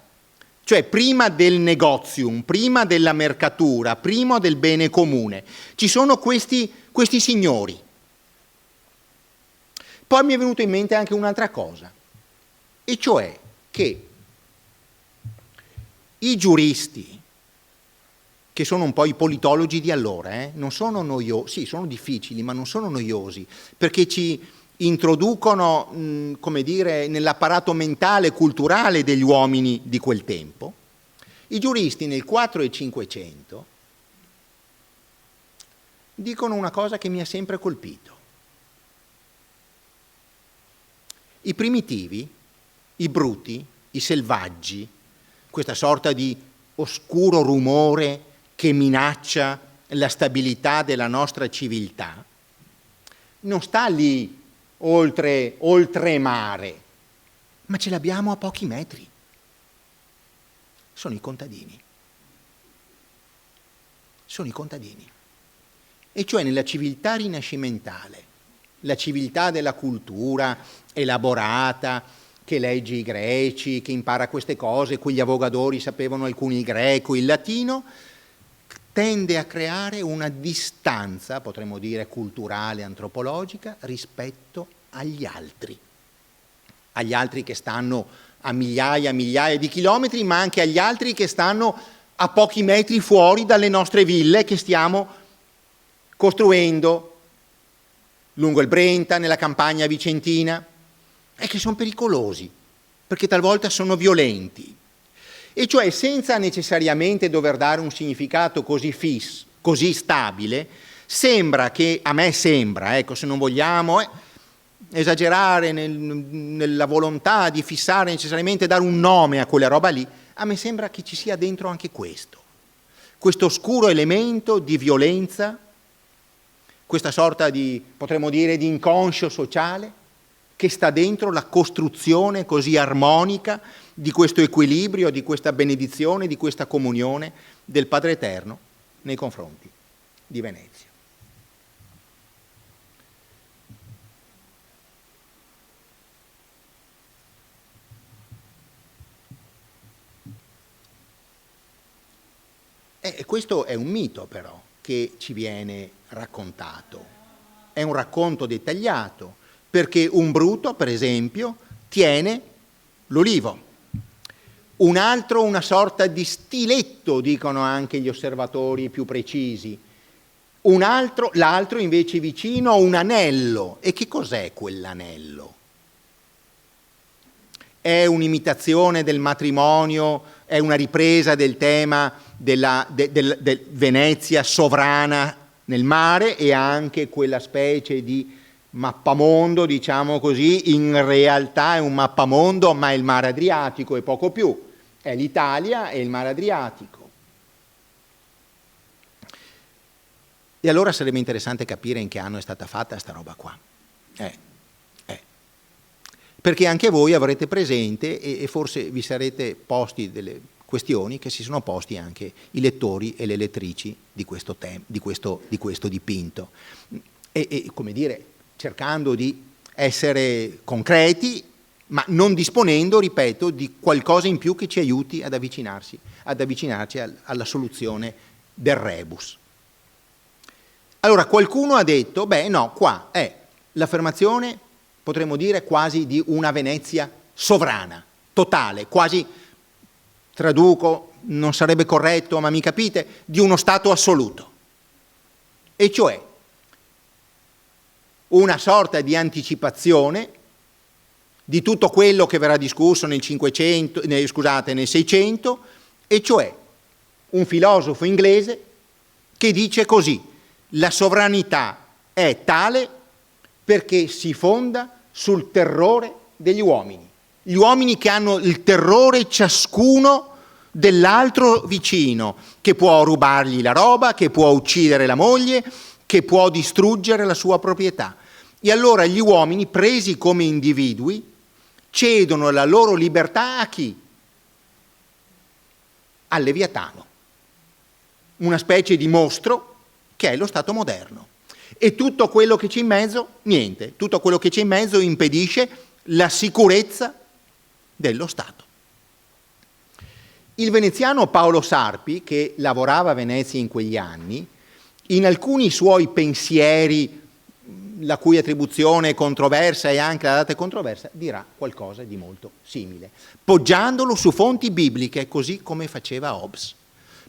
S1: cioè prima del negozium, prima della mercatura, prima del bene comune. Ci sono questi signori. Poi mi è venuto in mente anche un'altra cosa, e cioè che i giuristi, che sono un po' i politologi di allora, non sono noiosi, sì, sono difficili, ma non sono noiosi, perché ci introducono, come dire, nell'apparato mentale e culturale degli uomini di quel tempo. I giuristi nel 4 e 500 dicono una cosa che mi ha sempre colpito. I primitivi, i bruti, i selvaggi, questa sorta di oscuro rumore che minaccia la stabilità della nostra civiltà, non sta lì oltre mare, ma ce l'abbiamo a pochi metri. Sono i contadini. Sono i contadini. E cioè nella civiltà rinascimentale, la civiltà della cultura elaborata, che legge i greci, che impara queste cose, quegli avogadori sapevano alcuni il greco, il latino, tende a creare una distanza, potremmo dire culturale, antropologica, rispetto agli altri che stanno a migliaia di chilometri, ma anche agli altri che stanno a pochi metri fuori dalle nostre ville che stiamo costruendo lungo il Brenta, nella campagna vicentina, e che sono pericolosi, perché talvolta sono violenti. E cioè senza necessariamente dover dare un significato così fisso, così stabile, sembra che, a me sembra, ecco, se non vogliamo esagerare nella volontà di fissare necessariamente, dare un nome a quella roba lì, a me sembra che ci sia dentro anche questo oscuro elemento di violenza, questa sorta di, potremmo dire, di inconscio sociale che sta dentro la costruzione così armonica di questo equilibrio, di questa benedizione, di questa comunione del Padre Eterno nei confronti di Venezia. E questo è un mito però che ci viene raccontato, è un racconto dettagliato, perché un bruto, per esempio, tiene l'olivo, un altro una sorta di stiletto, dicono anche gli osservatori più precisi, l'altro invece vicino un anello. E che cos'è quell'anello? È un'imitazione del matrimonio, è una ripresa del tema della Venezia sovrana nel mare, e anche quella specie di mappamondo, diciamo così, in realtà è un mappamondo, ma è il mare Adriatico e poco più, è l'Italia e il mare Adriatico. E allora sarebbe interessante capire in che anno è stata fatta sta roba qua. Perché anche voi avrete presente e forse vi sarete posti delle questioni che si sono posti anche i lettori e le lettrici di questo dipinto. E come dire, cercando di essere concreti, ma non disponendo, ripeto, di qualcosa in più che ci aiuti ad avvicinarci alla soluzione del rebus. Allora qualcuno ha detto, beh no, qua è l'affermazione, potremmo dire quasi di una Venezia sovrana, totale, quasi, traduco non sarebbe corretto, ma mi capite, di uno Stato assoluto, e cioè una sorta di anticipazione di tutto quello che verrà discusso nel 600, e cioè un filosofo inglese che dice così: la sovranità è tale perché si fonda sul terrore degli uomini. Gli uomini che hanno il terrore ciascuno dell'altro vicino, che può rubargli la roba, che può uccidere la moglie, che può distruggere la sua proprietà. E allora gli uomini, presi come individui, cedono la loro libertà a chi? Al Leviatano, una specie di mostro che è lo Stato moderno. E tutto quello che c'è in mezzo, niente, tutto quello che c'è in mezzo impedisce la sicurezza dello Stato. Il veneziano Paolo Sarpi, che lavorava a Venezia in quegli anni, in alcuni suoi pensieri, la cui attribuzione è controversa e anche la data è controversa, dirà qualcosa di molto simile, poggiandolo su fonti bibliche, così come faceva Hobbes.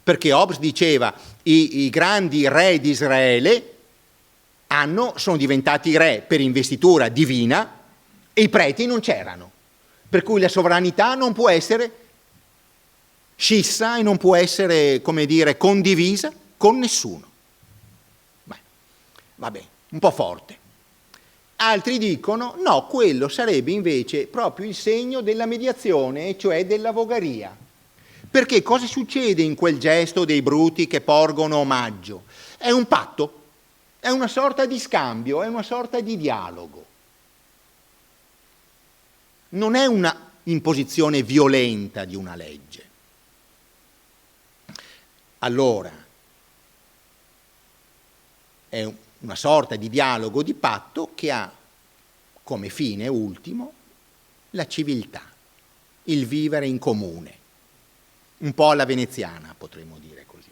S1: Perché Hobbes diceva i grandi re di Israele sono diventati re per investitura divina e i preti non c'erano, per cui la sovranità non può essere scissa e non può essere, come dire, condivisa con nessuno. Beh, vabbè, un po' forte. Altri dicono no, quello sarebbe invece proprio il segno della mediazione, cioè della vogaria. Perché cosa succede in quel gesto dei bruti che porgono omaggio? È un patto, è una sorta di scambio, è una sorta di dialogo. Non è una imposizione violenta di una legge. Allora, è una sorta di dialogo, di patto che ha come fine ultimo la civiltà, il vivere in comune, un po' alla veneziana, potremmo dire così.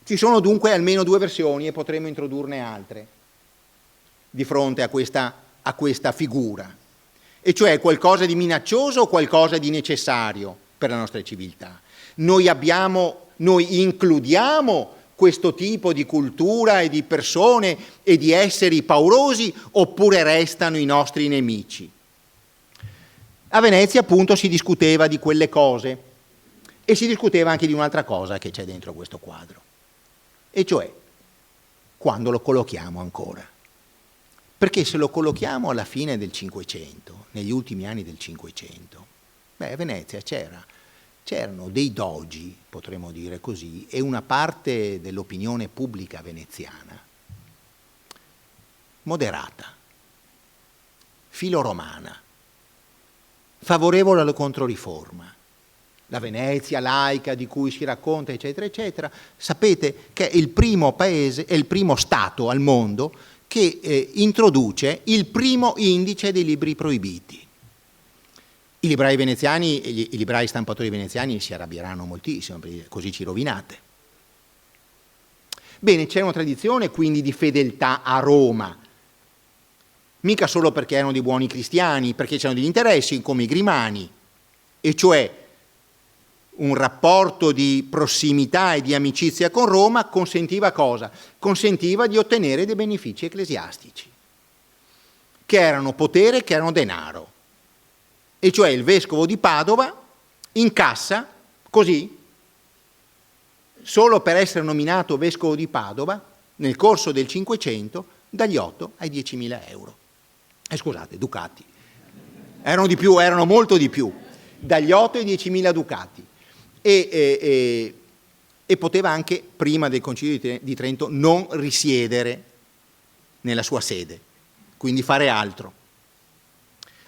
S1: Ci sono dunque almeno due versioni e potremmo introdurne altre di fronte a questa figura, e cioè qualcosa di minaccioso o qualcosa di necessario per la nostra civiltà. Noi includiamo questo tipo di cultura e di persone e di esseri paurosi, oppure restano i nostri nemici? A Venezia appunto si discuteva di quelle cose e si discuteva anche di un'altra cosa che c'è dentro questo quadro, e cioè quando lo collochiamo ancora. Perché se lo collochiamo alla fine del Cinquecento, negli ultimi anni del Cinquecento, a Venezia c'erano dei dogi, potremmo dire così, e una parte dell'opinione pubblica veneziana moderata, filoromana, favorevole alla Controriforma, la Venezia laica di cui si racconta, eccetera, eccetera. Sapete che è il primo paese, è il primo Stato al mondo che introduce il primo indice dei libri proibiti. I librai veneziani, i librai stampatori veneziani si arrabbieranno moltissimo, perché così ci rovinate. Bene, c'è una tradizione quindi di fedeltà a Roma, mica solo perché erano dei buoni cristiani, perché c'erano degli interessi come i Grimani, e cioè un rapporto di prossimità e di amicizia con Roma consentiva cosa? Consentiva di ottenere dei benefici ecclesiastici, che erano potere, che erano denaro. E cioè il vescovo di Padova incassa così, solo per essere nominato vescovo di Padova, nel corso del Cinquecento, dagli 8 ai 10.000 euro. Scusate, ducati. Erano di più, erano molto di più, dagli 8 ai 10.000 ducati. E poteva anche, prima del Concilio di Trento, non risiedere nella sua sede, quindi fare altro.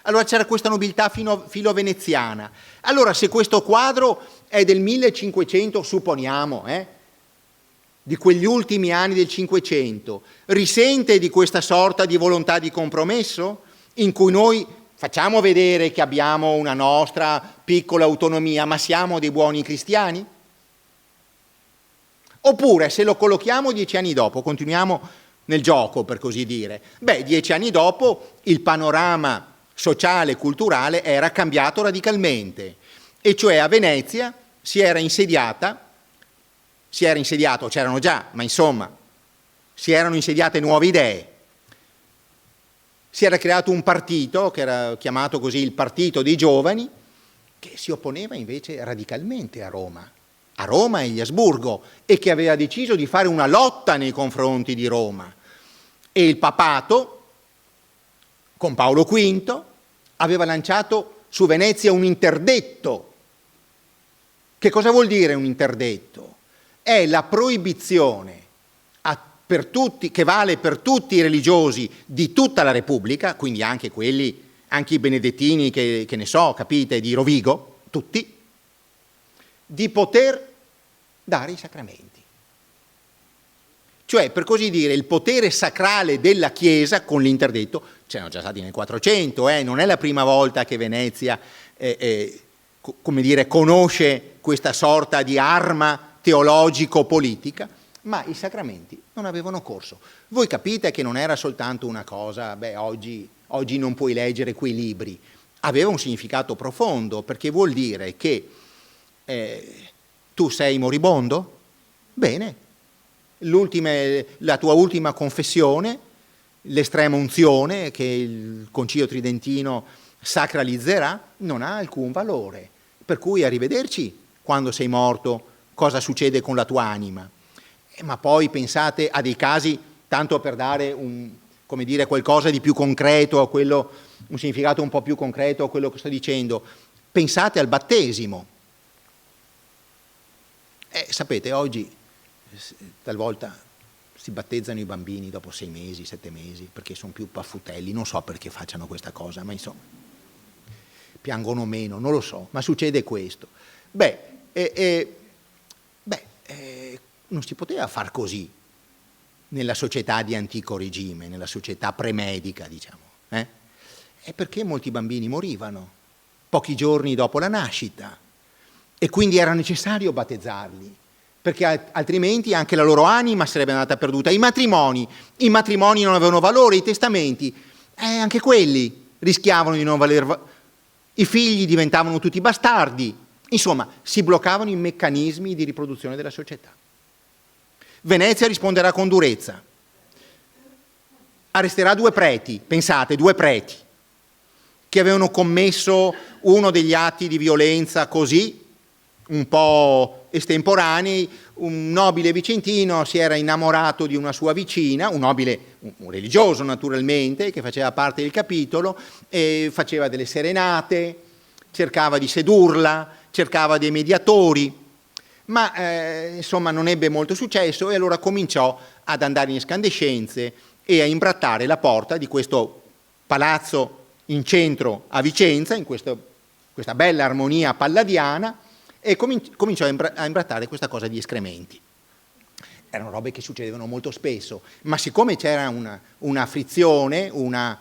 S1: Allora c'era questa nobiltà filo-veneziana. Allora se questo quadro è del 1500, supponiamo, di quegli ultimi anni del Cinquecento, risente di questa sorta di volontà di compromesso in cui noi facciamo vedere che abbiamo una nostra piccola autonomia, ma siamo dei buoni cristiani? Oppure se lo collochiamo 10 anni dopo, continuiamo nel gioco per così dire, 10 anni dopo il panorama sociale e culturale era cambiato radicalmente, e cioè a Venezia c'erano già, ma insomma, si erano insediate nuove idee. Si era creato un partito, che era chiamato così il Partito dei Giovani, che si opponeva invece radicalmente a Roma e agli Asburgo, e che aveva deciso di fare una lotta nei confronti di Roma. E il papato, con Paolo V, aveva lanciato su Venezia un interdetto. Che cosa vuol dire un interdetto? È la proibizione per tutti, che vale per tutti i religiosi di tutta la Repubblica, quindi anche quelli, anche i benedettini che ne so, capite, di Rovigo, tutti, di poter dare i sacramenti. Cioè, per così dire, il potere sacrale della Chiesa con l'interdetto, c'erano già stati nel 400, non è la prima volta che Venezia, come dire, conosce questa sorta di arma teologico-politica, ma i sacramenti non avevano corso. Voi capite che non era soltanto una cosa, oggi non puoi leggere quei libri, aveva un significato profondo, perché vuol dire che tu sei moribondo? Bene, la tua ultima confessione, l'estrema unzione che il Concilio Tridentino sacralizzerà, non ha alcun valore. Per cui arrivederci quando sei morto, cosa succede con la tua anima. Ma poi pensate a dei casi, tanto per dare come dire, qualcosa di più concreto, un significato un po' più concreto a quello che sto dicendo, pensate al battesimo. Sapete, oggi talvolta si battezzano i bambini dopo 6 mesi, 7 mesi, perché sono più paffutelli, non so perché facciano questa cosa, ma insomma, piangono meno, non lo so, ma succede questo. Non si poteva far così nella società di antico regime, nella società premedica, diciamo. È perché molti bambini morivano pochi giorni dopo la nascita e quindi era necessario battezzarli, perché altrimenti anche la loro anima sarebbe andata perduta. I matrimoni non avevano valore, i testamenti, anche quelli rischiavano di non valer, i figli diventavano tutti bastardi, insomma, si bloccavano i meccanismi di riproduzione della società. Venezia risponderà con durezza, arresterà 2 preti, pensate, 2 preti, che avevano commesso uno degli atti di violenza così, un po' estemporanei. Un nobile vicentino si era innamorato di una sua vicina, un religioso naturalmente, che faceva parte del capitolo, e faceva delle serenate, cercava di sedurla, cercava dei mediatori, ma insomma non ebbe molto successo, e allora cominciò ad andare in escandescenze e a imbrattare la porta di questo palazzo in centro a Vicenza, in questa bella armonia palladiana, e cominciò a imbrattare questa cosa di escrementi. Erano robe che succedevano molto spesso, ma siccome c'era una frizione, una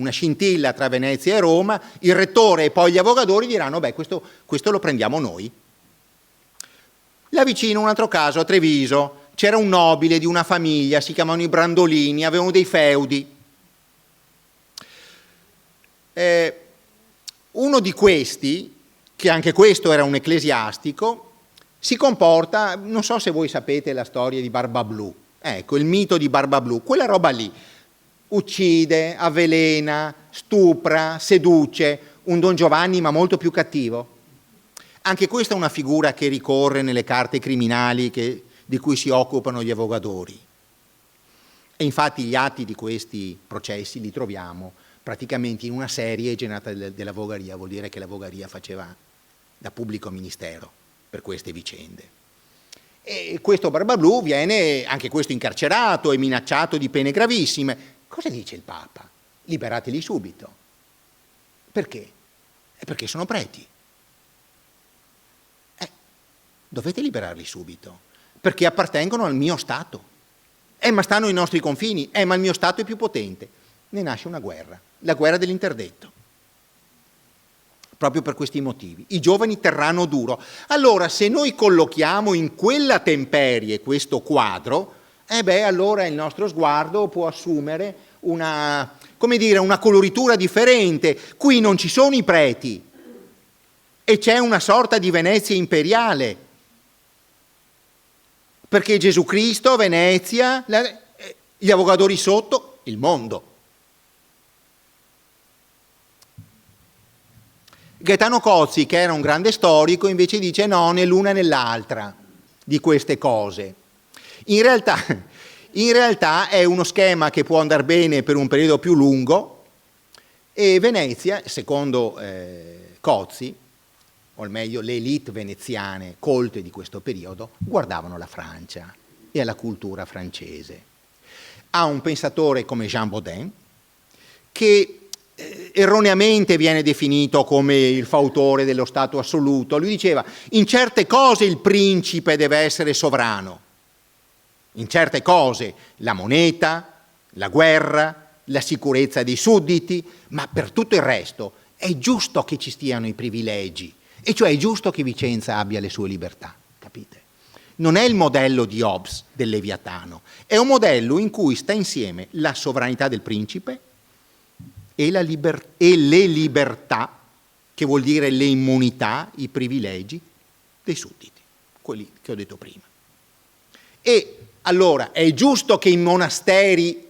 S1: scintilla tra Venezia e Roma, il rettore e poi gli avvocatori diranno: questo lo prendiamo noi. Là vicino un altro caso, a Treviso, c'era un nobile di una famiglia, si chiamavano i Brandolini, avevano dei feudi. Uno di questi, che anche questo era un ecclesiastico, si comporta, non so se voi sapete la storia di Barbablù, ecco, il mito di Barbablù, quella roba lì, uccide, avvelena, stupra, seduce, un Don Giovanni ma molto più cattivo. Anche questa è una figura che ricorre nelle carte criminali di cui si occupano gli avvocatori. E infatti gli atti di questi processi li troviamo praticamente in una serie generata dell'avvocaria, vuol dire che l'avvocaria faceva da pubblico ministero per queste vicende. E questo Barbablù viene, anche questo, incarcerato e minacciato di pene gravissime. Cosa dice il Papa? Liberateli subito. Perché? Perché sono preti. Dovete liberarli subito, perché appartengono al mio Stato. Ma stanno ai nostri confini, ma il mio Stato è più potente. Ne nasce una guerra, la guerra dell'interdetto. Proprio per questi motivi. I giovani terranno duro. Allora, se noi collochiamo in quella temperie questo quadro, allora il nostro sguardo può assumere una come dire, una coloritura differente. Qui non ci sono i preti e c'è una sorta di Venezia imperiale, perché Gesù Cristo, Venezia, gli avogadori sotto, il mondo. Gaetano Cozzi, che era un grande storico, invece dice no, né l'una né l'altra di queste cose. In realtà è uno schema che può andare bene per un periodo più lungo, e Venezia, secondo Cozzi, o meglio le élite veneziane colte di questo periodo, guardavano la Francia e alla cultura francese. Ha un pensatore come Jean Bodin, che erroneamente viene definito come il fautore dello Stato assoluto. Lui diceva: in certe cose il principe deve essere sovrano, in certe cose la moneta, la guerra, la sicurezza dei sudditi, ma per tutto il resto è giusto che ci stiano i privilegi, e cioè è giusto che Vicenza abbia le sue libertà, capite? Non è il modello di Hobbes del Leviatano, è un modello in cui sta insieme la sovranità del principe e le libertà, che vuol dire le immunità, i privilegi dei sudditi, quelli che ho detto prima. E allora è giusto che i monasteri,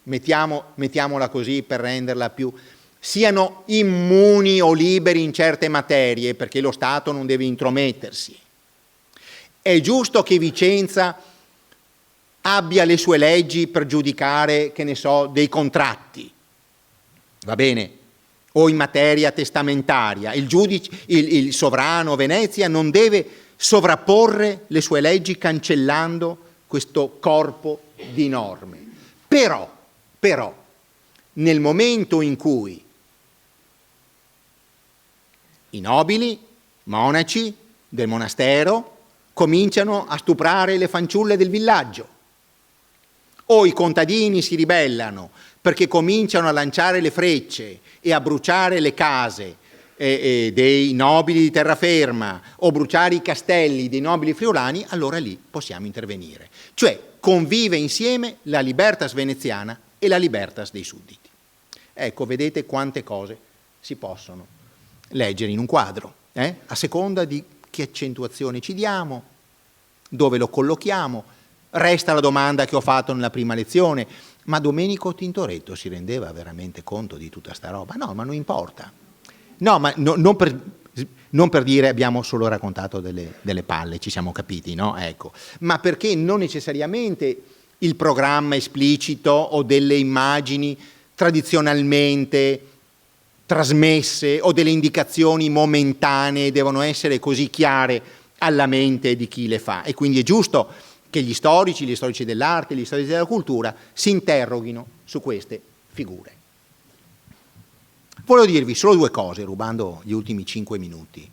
S1: mettiamola così per renderla più, siano immuni o liberi in certe materie, perché lo Stato non deve intromettersi. È giusto che Vicenza abbia le sue leggi per giudicare, che ne so, dei contratti, va bene, o in materia testamentaria. Il sovrano Venezia non deve sovrapporre le sue leggi cancellando questo corpo di norme. Però, nel momento in cui i nobili, monaci del monastero, cominciano a stuprare le fanciulle del villaggio, o i contadini si ribellano perché cominciano a lanciare le frecce e a bruciare le case dei nobili di terraferma, o bruciare i castelli dei nobili friulani, allora lì possiamo intervenire. Cioè convive insieme la libertas veneziana e la libertas dei sudditi. Ecco, vedete quante cose si possono leggere in un quadro, a seconda di che accentuazione ci diamo, dove lo collochiamo. Resta la domanda che ho fatto nella prima lezione: ma Domenico Tintoretto si rendeva veramente conto di tutta sta roba? No, ma non importa. No, ma non per dire abbiamo solo raccontato delle palle, ci siamo capiti, no? Ecco. Ma perché non necessariamente il programma esplicito o delle immagini tradizionalmente trasmesse o delle indicazioni momentanee devono essere così chiare alla mente di chi le fa. E quindi è giusto che gli storici dell'arte, gli storici della cultura si interroghino su queste figure. Volevo dirvi solo due cose, rubando gli ultimi 5 minuti,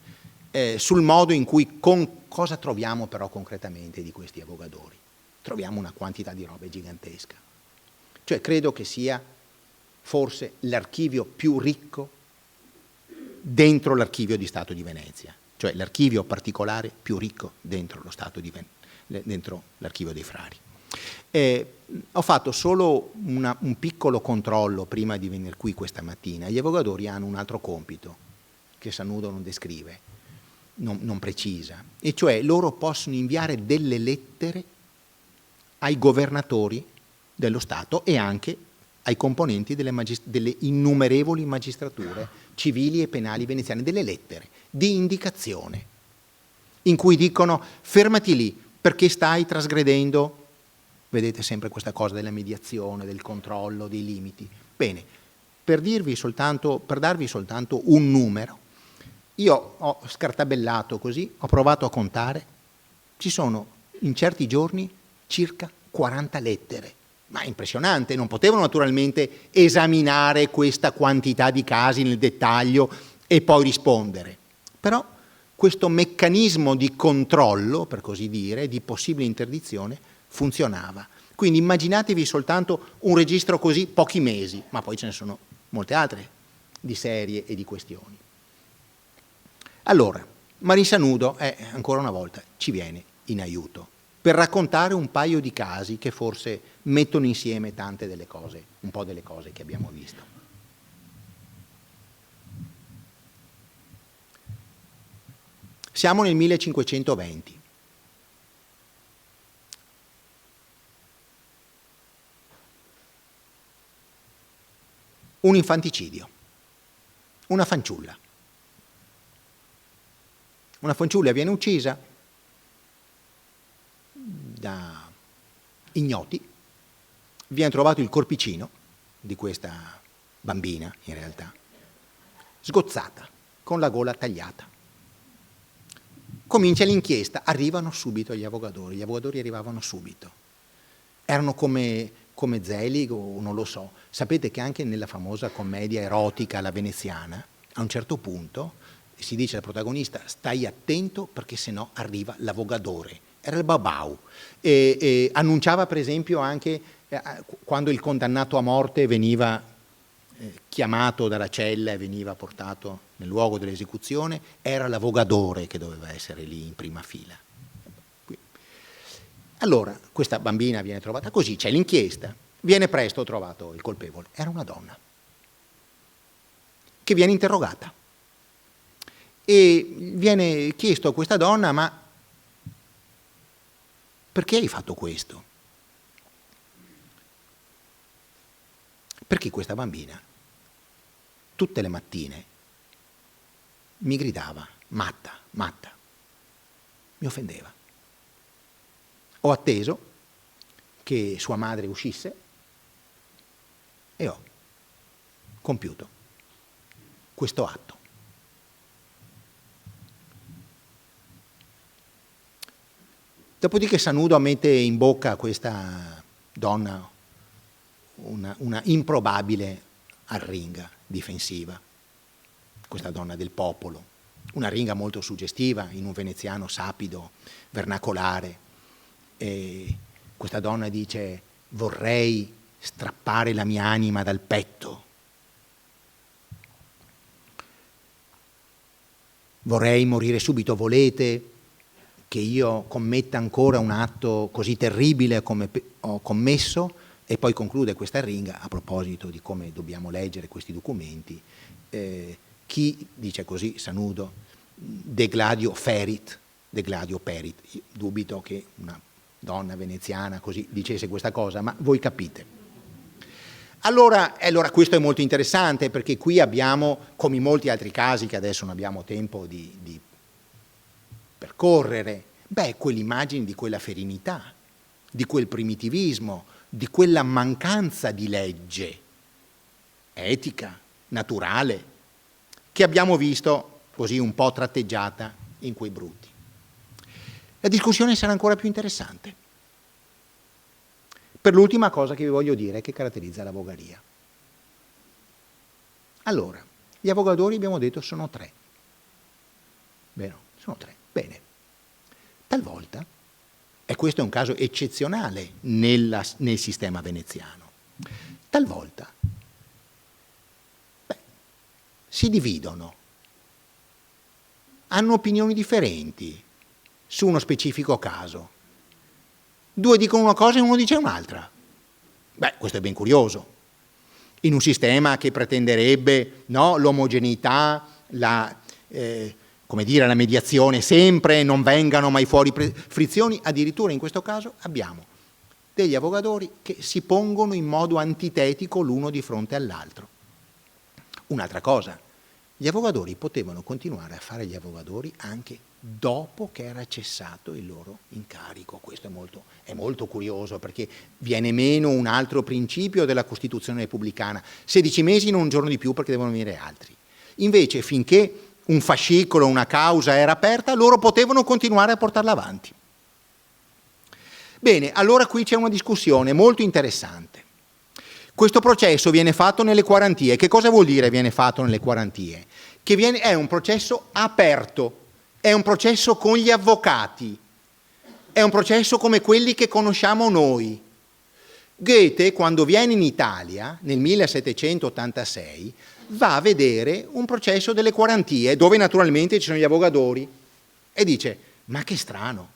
S1: sul modo in cui, cosa troviamo però concretamente di questi avogadori. Troviamo una quantità di robe gigantesca. Cioè credo che sia forse l'archivio più ricco dentro l'archivio di Stato di Venezia, cioè l'archivio particolare più ricco dentro lo Stato di dentro l'archivio dei Frari. Ho fatto solo un piccolo controllo prima di venire qui questa mattina. Gli avogadori hanno un altro compito che Sanudo non descrive, non precisa, e cioè loro possono inviare delle lettere ai governatori dello Stato e anche ai componenti delle innumerevoli magistrature civili e penali veneziane, delle lettere di indicazione in cui dicono: fermati lì perché stai trasgredendo. Vedete sempre questa cosa della mediazione, del controllo, dei limiti. Bene, per darvi soltanto un numero, io ho scartabellato così, ho provato a contare, ci sono in certi giorni circa 40 lettere. Ma è impressionante, non potevano naturalmente esaminare questa quantità di casi nel dettaglio e poi rispondere. Però questo meccanismo di controllo, per così dire, di possibile interdizione, funzionava. Quindi immaginatevi soltanto un registro così pochi mesi, ma poi ce ne sono molte altre di serie e di questioni. Allora, Marin Sanudo ancora una volta ci viene in aiuto. per raccontare un paio di casi che forse mettono insieme tante delle cose, un po' delle cose che abbiamo visto. Siamo nel 1520. Un infanticidio, una fanciulla. Una fanciulla viene uccisa da ignoti, viene trovato il corpicino di questa bambina, in realtà, sgozzata, con la gola tagliata. Comincia l'inchiesta, arrivano subito gli avvocatori arrivavano subito. Erano come Zelig o non lo so. Sapete che anche nella famosa commedia erotica La Veneziana, a un certo punto si dice al protagonista stai attento perché sennò arriva l'avogadore. Era il babau. E annunciava per esempio anche quando il condannato a morte veniva chiamato dalla cella e veniva portato nel luogo dell'esecuzione, era l'avogadore che doveva essere lì in prima fila. Allora, questa bambina viene trovata così, c'è l'inchiesta, viene presto trovato il colpevole. Era una donna che viene interrogata e viene chiesto a questa donna: ma perché hai fatto questo? Perché questa bambina tutte le mattine mi gridava matta, matta, mi offendeva. Ho atteso che sua madre uscisse e ho compiuto questo atto. Dopodiché Sanudo mette in bocca a questa donna una improbabile arringa difensiva, questa donna del popolo, una arringa molto suggestiva in un veneziano sapido, vernacolare. E questa donna dice: vorrei strappare la mia anima dal petto, vorrei morire subito, volete che io commetta ancora un atto così terribile come ho commesso? E poi conclude questa arringa a proposito di come dobbiamo leggere questi documenti. Chi, dice così Sanudo, de gladio ferit, de gladio perit. Dubito che una donna veneziana così dicesse questa cosa, ma voi capite. Allora questo è molto interessante, perché qui abbiamo, come in molti altri casi che adesso non abbiamo tempo di percorrere, quell'immagine di quella ferinità, di quel primitivismo, di quella mancanza di legge etica, naturale, che abbiamo visto così un po' tratteggiata in quei brutti. La discussione sarà ancora più interessante per l'ultima cosa che vi voglio dire che caratterizza l'avogaria. Allora, gli avogadori abbiamo detto sono tre. Bene, sono tre. Bene. Talvolta, e questo è un caso eccezionale nel sistema veneziano, talvolta si dividono, hanno opinioni differenti su uno specifico caso. Due dicono una cosa e uno dice un'altra. Questo è ben curioso. In un sistema che pretenderebbe l'omogeneità, la mediazione sempre, non vengano mai fuori frizioni, addirittura in questo caso abbiamo degli avogadori che si pongono in modo antitetico l'uno di fronte all'altro. Un'altra cosa, gli avogadori potevano continuare a fare gli avogadori anche dopo che era cessato il loro incarico. Questo è molto curioso, perché viene meno un altro principio della Costituzione repubblicana: 16 mesi, non un giorno di più, perché devono venire altri. Invece, finché un fascicolo, una causa era aperta, loro potevano continuare a portarla avanti. Bene, allora qui c'è una discussione molto interessante. Questo processo viene fatto nelle quarantie. Che cosa vuol dire viene fatto nelle quarantie? È un processo aperto, è un processo con gli avvocati, è un processo come quelli che conosciamo noi. Goethe, quando viene in Italia, nel 1786, va a vedere un processo delle quarantie, dove naturalmente ci sono gli avogadori, e dice: ma che strano,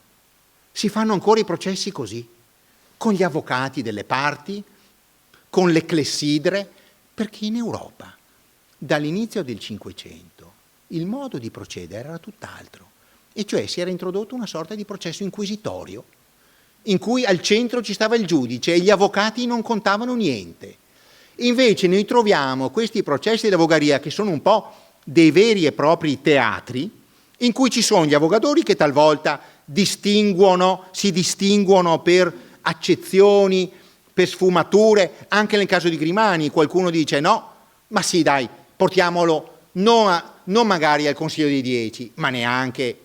S1: Si fanno ancora i processi così, con gli avvocati delle parti, con le clessidre, perché in Europa, dall'inizio del Cinquecento, il modo di procedere era tutt'altro, e cioè si era introdotto una sorta di processo inquisitorio, in cui al centro ci stava il giudice e gli avvocati non contavano niente. Invece noi troviamo questi processi di avvocaria che sono un po' dei veri e propri teatri, in cui ci sono gli avvocatori che talvolta si distinguono per accezioni, per sfumature. Anche nel caso di Grimani qualcuno dice no, ma sì dai, portiamolo non magari al Consiglio dei 10, ma neanche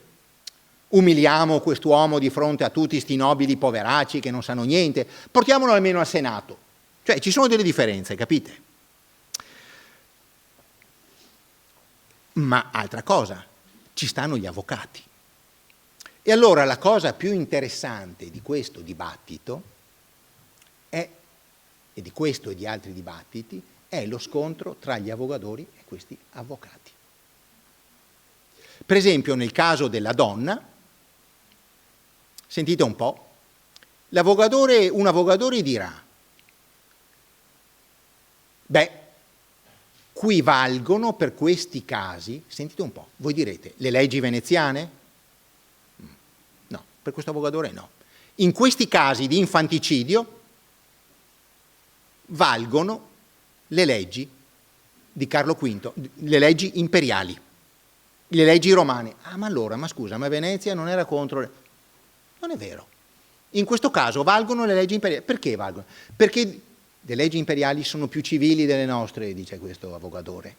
S1: umiliamo quest'uomo di fronte a tutti sti nobili poveracci che non sanno niente, portiamolo almeno al Senato. Cioè ci sono delle differenze, capite? Ma altra cosa, ci stanno gli avvocati. E allora la cosa più interessante di questo dibattito è, e di questo e di altri dibattiti, è lo scontro tra gli avvocatori e questi avvocati. Per esempio nel caso della donna, sentite un po', un avvocatore dirà, beh, qui valgono per questi casi, sentite un po', voi direte, le leggi veneziane? No, per questo avvocatore no. In questi casi di infanticidio valgono le leggi di Carlo V, le leggi imperiali, le leggi romane. Ah, ma allora, ma scusa, ma Venezia non era contro... Non è vero. In questo caso valgono le leggi imperiali. Perché valgono? Perché le leggi imperiali sono più civili delle nostre, dice questo avvocatore,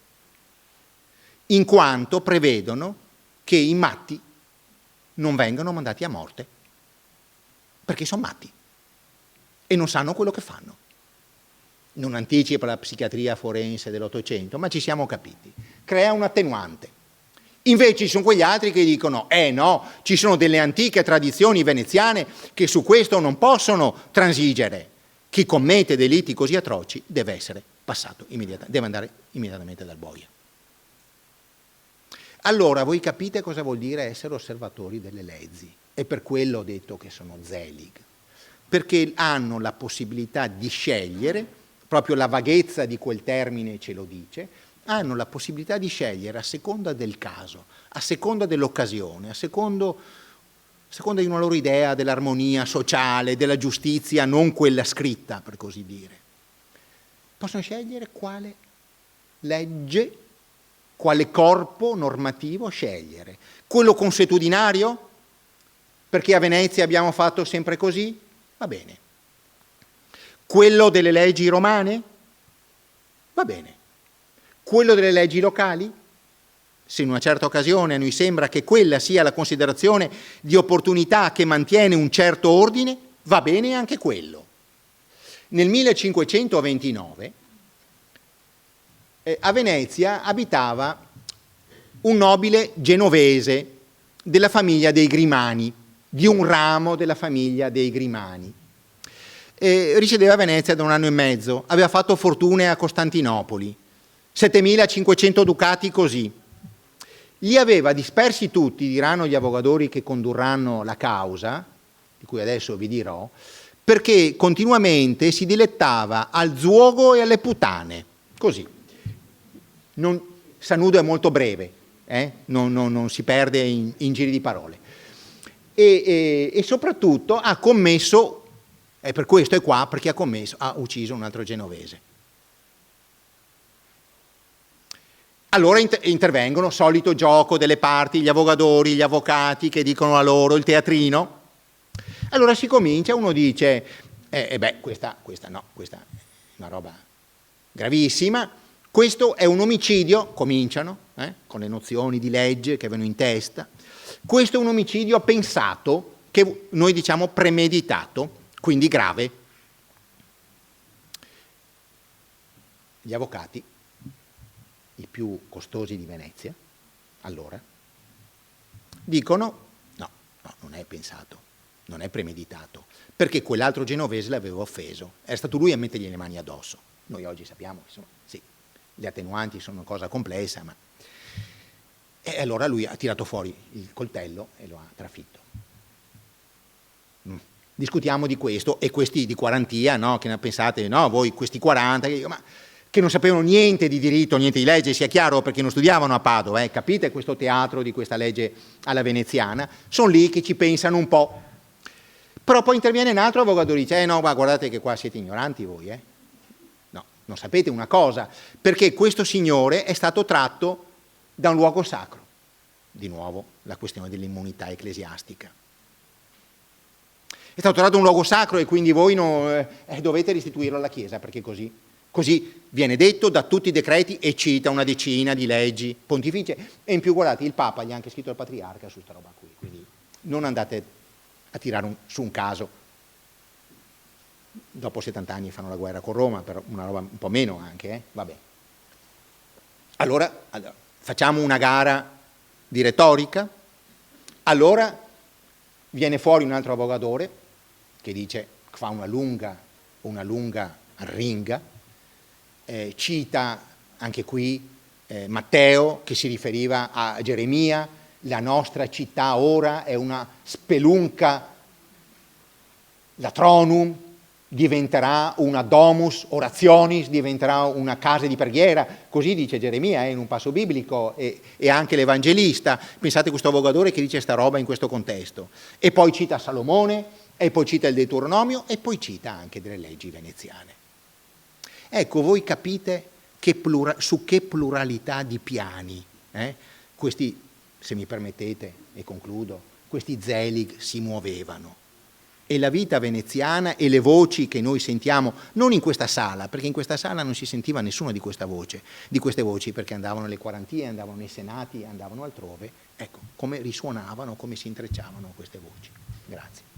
S1: in quanto prevedono che i matti non vengano mandati a morte, perché sono matti e non sanno quello che fanno. Non anticipa la psichiatria forense dell'Ottocento, ma ci siamo capiti. Crea un attenuante. Invece ci sono quegli altri che dicono no, ci sono delle antiche tradizioni veneziane che su questo non possono transigere. Chi commette delitti così atroci deve essere passato deve andare immediatamente dal boia. Allora voi capite cosa vuol dire essere osservatori delle leggi, e per quello ho detto che sono Zelig, perché hanno la possibilità di scegliere, proprio la vaghezza di quel termine ce lo dice, hanno la possibilità di scegliere a seconda del caso, a seconda dell'occasione, a seconda di una loro idea dell'armonia sociale, della giustizia, non quella scritta, per così dire. Possono scegliere quale legge, quale corpo normativo scegliere. Quello consuetudinario? Perché a Venezia abbiamo fatto sempre così? Va bene. Quello delle leggi romane? Va bene. Quello delle leggi locali? Se in una certa occasione a noi sembra che quella sia la considerazione di opportunità che mantiene un certo ordine, va bene anche quello. Nel 1529 a Venezia abitava un nobile genovese della famiglia dei Grimani, di un ramo della famiglia dei Grimani. Risiedeva a Venezia da 1 anno e mezzo, aveva fatto fortune a Costantinopoli, 7.500 ducati così. Li aveva dispersi tutti, diranno gli avvocatori che condurranno la causa, di cui adesso vi dirò, perché continuamente si dilettava al zuogo e alle puttane, così. Sanudo è molto breve, non si perde in giri di parole. E soprattutto ha commesso, e per questo è qua, perché ha ucciso un altro genovese. Allora intervengono, solito gioco delle parti, gli avvocatori, gli avvocati che dicono a loro, il teatrino. Allora si comincia, uno dice, questa no, questa è una roba gravissima, questo è un omicidio, cominciano, con le nozioni di legge che avevano in testa, questo è un omicidio pensato, che noi diciamo premeditato, quindi grave. Gli avvocati, i più costosi di Venezia, allora, dicono no, non è pensato, non è premeditato, perché quell'altro genovese l'aveva offeso, è stato lui a mettergli le mani addosso. Noi oggi sappiamo che sì, gli attenuanti sono una cosa complessa, ma... E allora lui ha tirato fuori il coltello e lo ha trafitto. Discutiamo di questo, e questi di quarantia, no? Che ne pensate, no? Voi questi 40, che non sapevano niente di diritto, niente di legge, sia chiaro, perché non studiavano a Padova, capite questo teatro di questa legge alla veneziana, sono lì che ci pensano un po'. Però poi interviene un altro avvocato e dice, no, ma guardate che qua siete ignoranti voi, No, non sapete una cosa, perché questo signore è stato tratto da un luogo sacro. Di nuovo, la questione dell'immunità ecclesiastica. È stato tratto da un luogo sacro e quindi voi dovete restituirlo alla Chiesa, perché così viene detto da tutti i decreti, e cita una decina di leggi pontificie, e in più guardate, il Papa gli ha anche scritto al Patriarca su sta roba qui, quindi non andate a tirare su un caso. Dopo 70 anni fanno la guerra con Roma, però una roba un po' meno anche, vabbè. Allora, facciamo una gara di retorica, allora viene fuori un altro avvogatore che dice, fa una lunga arringa, cita anche qui Matteo che si riferiva a Geremia, la nostra città ora è una spelunca latronum, diventerà una domus orationis, diventerà una casa di preghiera, così dice Geremia in un passo biblico, e anche l'Evangelista. Pensate a questo avvogatore che dice sta roba in questo contesto, e poi cita Salomone, e poi cita il Deuteronomio, e poi cita anche delle leggi veneziane. Ecco, voi capite su che pluralità di piani questi, se mi permettete e concludo, questi Zelig si muovevano. E la vita veneziana e le voci che noi sentiamo, non in questa sala, perché in questa sala non si sentiva nessuna di queste voci, perché andavano alle quarantie, andavano nei senati, andavano altrove, ecco, come risuonavano, come si intrecciavano queste voci. Grazie.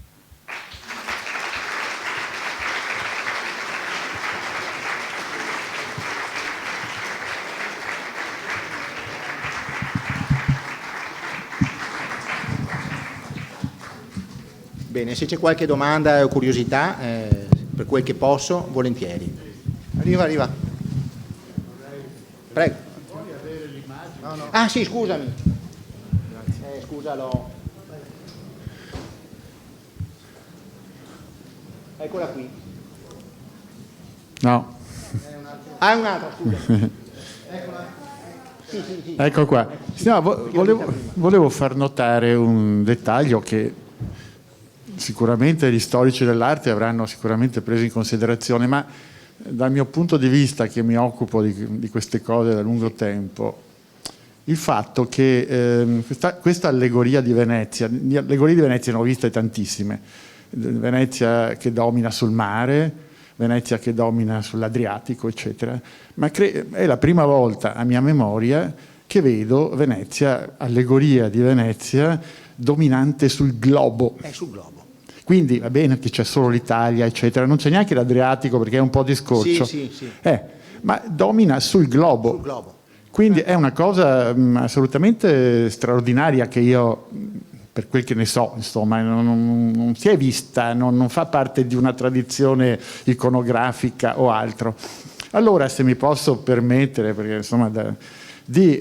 S1: Bene, se c'è qualche domanda o curiosità, per quel che posso, volentieri. Arriva. Prego. No. Ah sì, scusami. Scusalo. Eccola qui.
S2: No.
S1: Ah, è un'altra, scusa. Eccola. Sì.
S2: Ecco qua. No, volevo far notare un dettaglio che sicuramente gli storici dell'arte avranno sicuramente preso in considerazione, ma dal mio punto di vista, che mi occupo di queste cose da lungo tempo, il fatto che questa allegoria di Venezia, di allegorie di Venezia ne ho viste tantissime, Venezia che domina sul mare, Venezia che domina sull'Adriatico, eccetera, ma è la prima volta a mia memoria che vedo Venezia, allegoria di Venezia dominante sul globo.
S1: È sul globo.
S2: Quindi va bene che c'è solo l'Italia, eccetera, non c'è neanche l'Adriatico perché è un po' di scorcio.
S1: Sì.
S2: Ma domina sul globo.
S1: Sul globo.
S2: Quindi è una cosa assolutamente straordinaria che io, per quel che ne so, insomma, non si è vista, non fa parte di una tradizione iconografica o altro. Allora, se mi posso permettere, perché insomma di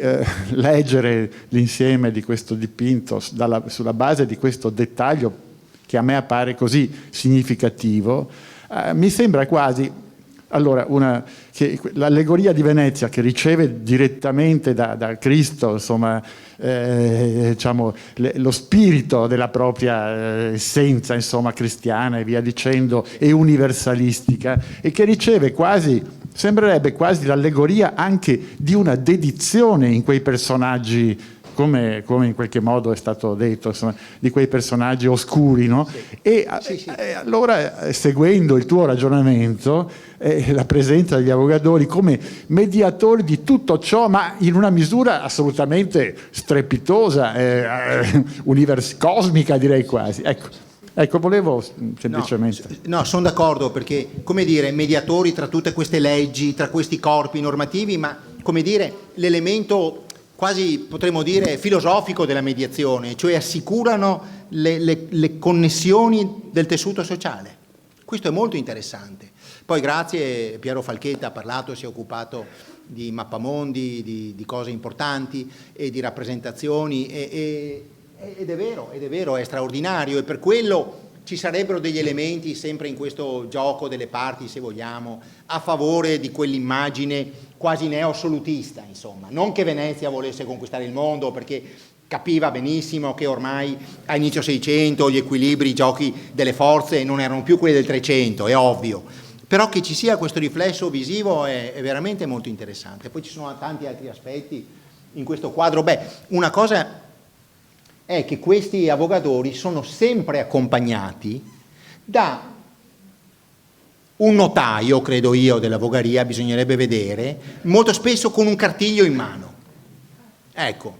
S2: leggere l'insieme di questo dipinto sulla base di questo dettaglio che a me appare così significativo, mi sembra quasi, allora, che l'allegoria di Venezia che riceve direttamente da Cristo, insomma, diciamo, lo spirito della propria essenza, insomma, cristiana e via dicendo, e universalistica, e che riceve quasi, sembrerebbe quasi l'allegoria anche di una dedizione in quei personaggi, come in qualche modo è stato detto, insomma, di quei personaggi oscuri, no? Sì. E allora, seguendo il tuo ragionamento, la presenza degli avvocatori come mediatori di tutto ciò, ma in una misura assolutamente strepitosa, cosmica direi quasi. Ecco, volevo semplicemente...
S1: No, sono d'accordo, perché, come dire, mediatori tra tutte queste leggi, tra questi corpi normativi, ma, come dire, l'elemento quasi potremmo dire filosofico della mediazione, cioè assicurano le connessioni del tessuto sociale. Questo è molto interessante. Poi grazie, Piero Falchetta ha parlato, si è occupato di mappamondi, di cose importanti e di rappresentazioni, ed è vero, è straordinario, e per quello ci sarebbero degli elementi, sempre in questo gioco delle parti, se vogliamo, a favore di quell'immagine quasi neo-assolutista, insomma. Non che Venezia volesse conquistare il mondo, perché capiva benissimo che ormai a inizio 600 gli equilibri, i giochi delle forze non erano più quelli del 300, è ovvio. Però che ci sia questo riflesso visivo è veramente molto interessante. Poi ci sono tanti altri aspetti in questo quadro. Beh, una cosa è che questi avogadori sono sempre accompagnati da un notaio, credo io, dell'avogaria, bisognerebbe vedere, molto spesso con un cartiglio in mano. Ecco,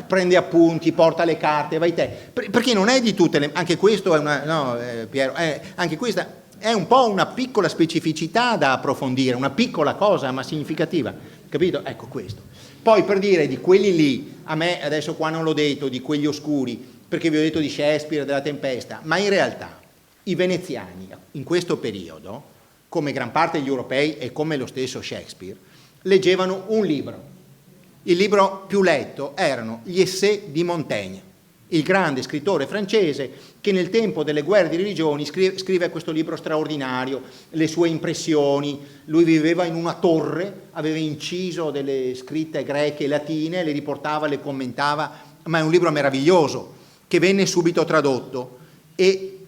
S1: prende appunti, porta le carte, vai te. Perché non è di tutte le... Anche questo è una... No, Piero, anche questa è un po' una piccola specificità da approfondire, una piccola cosa ma significativa, capito? Ecco questo. Poi per dire di quelli lì, a me adesso qua non l'ho detto, di quegli oscuri, perché vi ho detto di Shakespeare, della Tempesta, ma in realtà i veneziani in questo periodo, come gran parte degli europei e come lo stesso Shakespeare, leggevano un libro. Il libro più letto erano gli Essai di Montaigne, il grande scrittore francese che nel tempo delle guerre di religioni scrive questo libro straordinario, le sue impressioni. Lui viveva in una torre, aveva inciso delle scritte greche e latine, le riportava, le commentava, ma è un libro meraviglioso che venne subito tradotto, e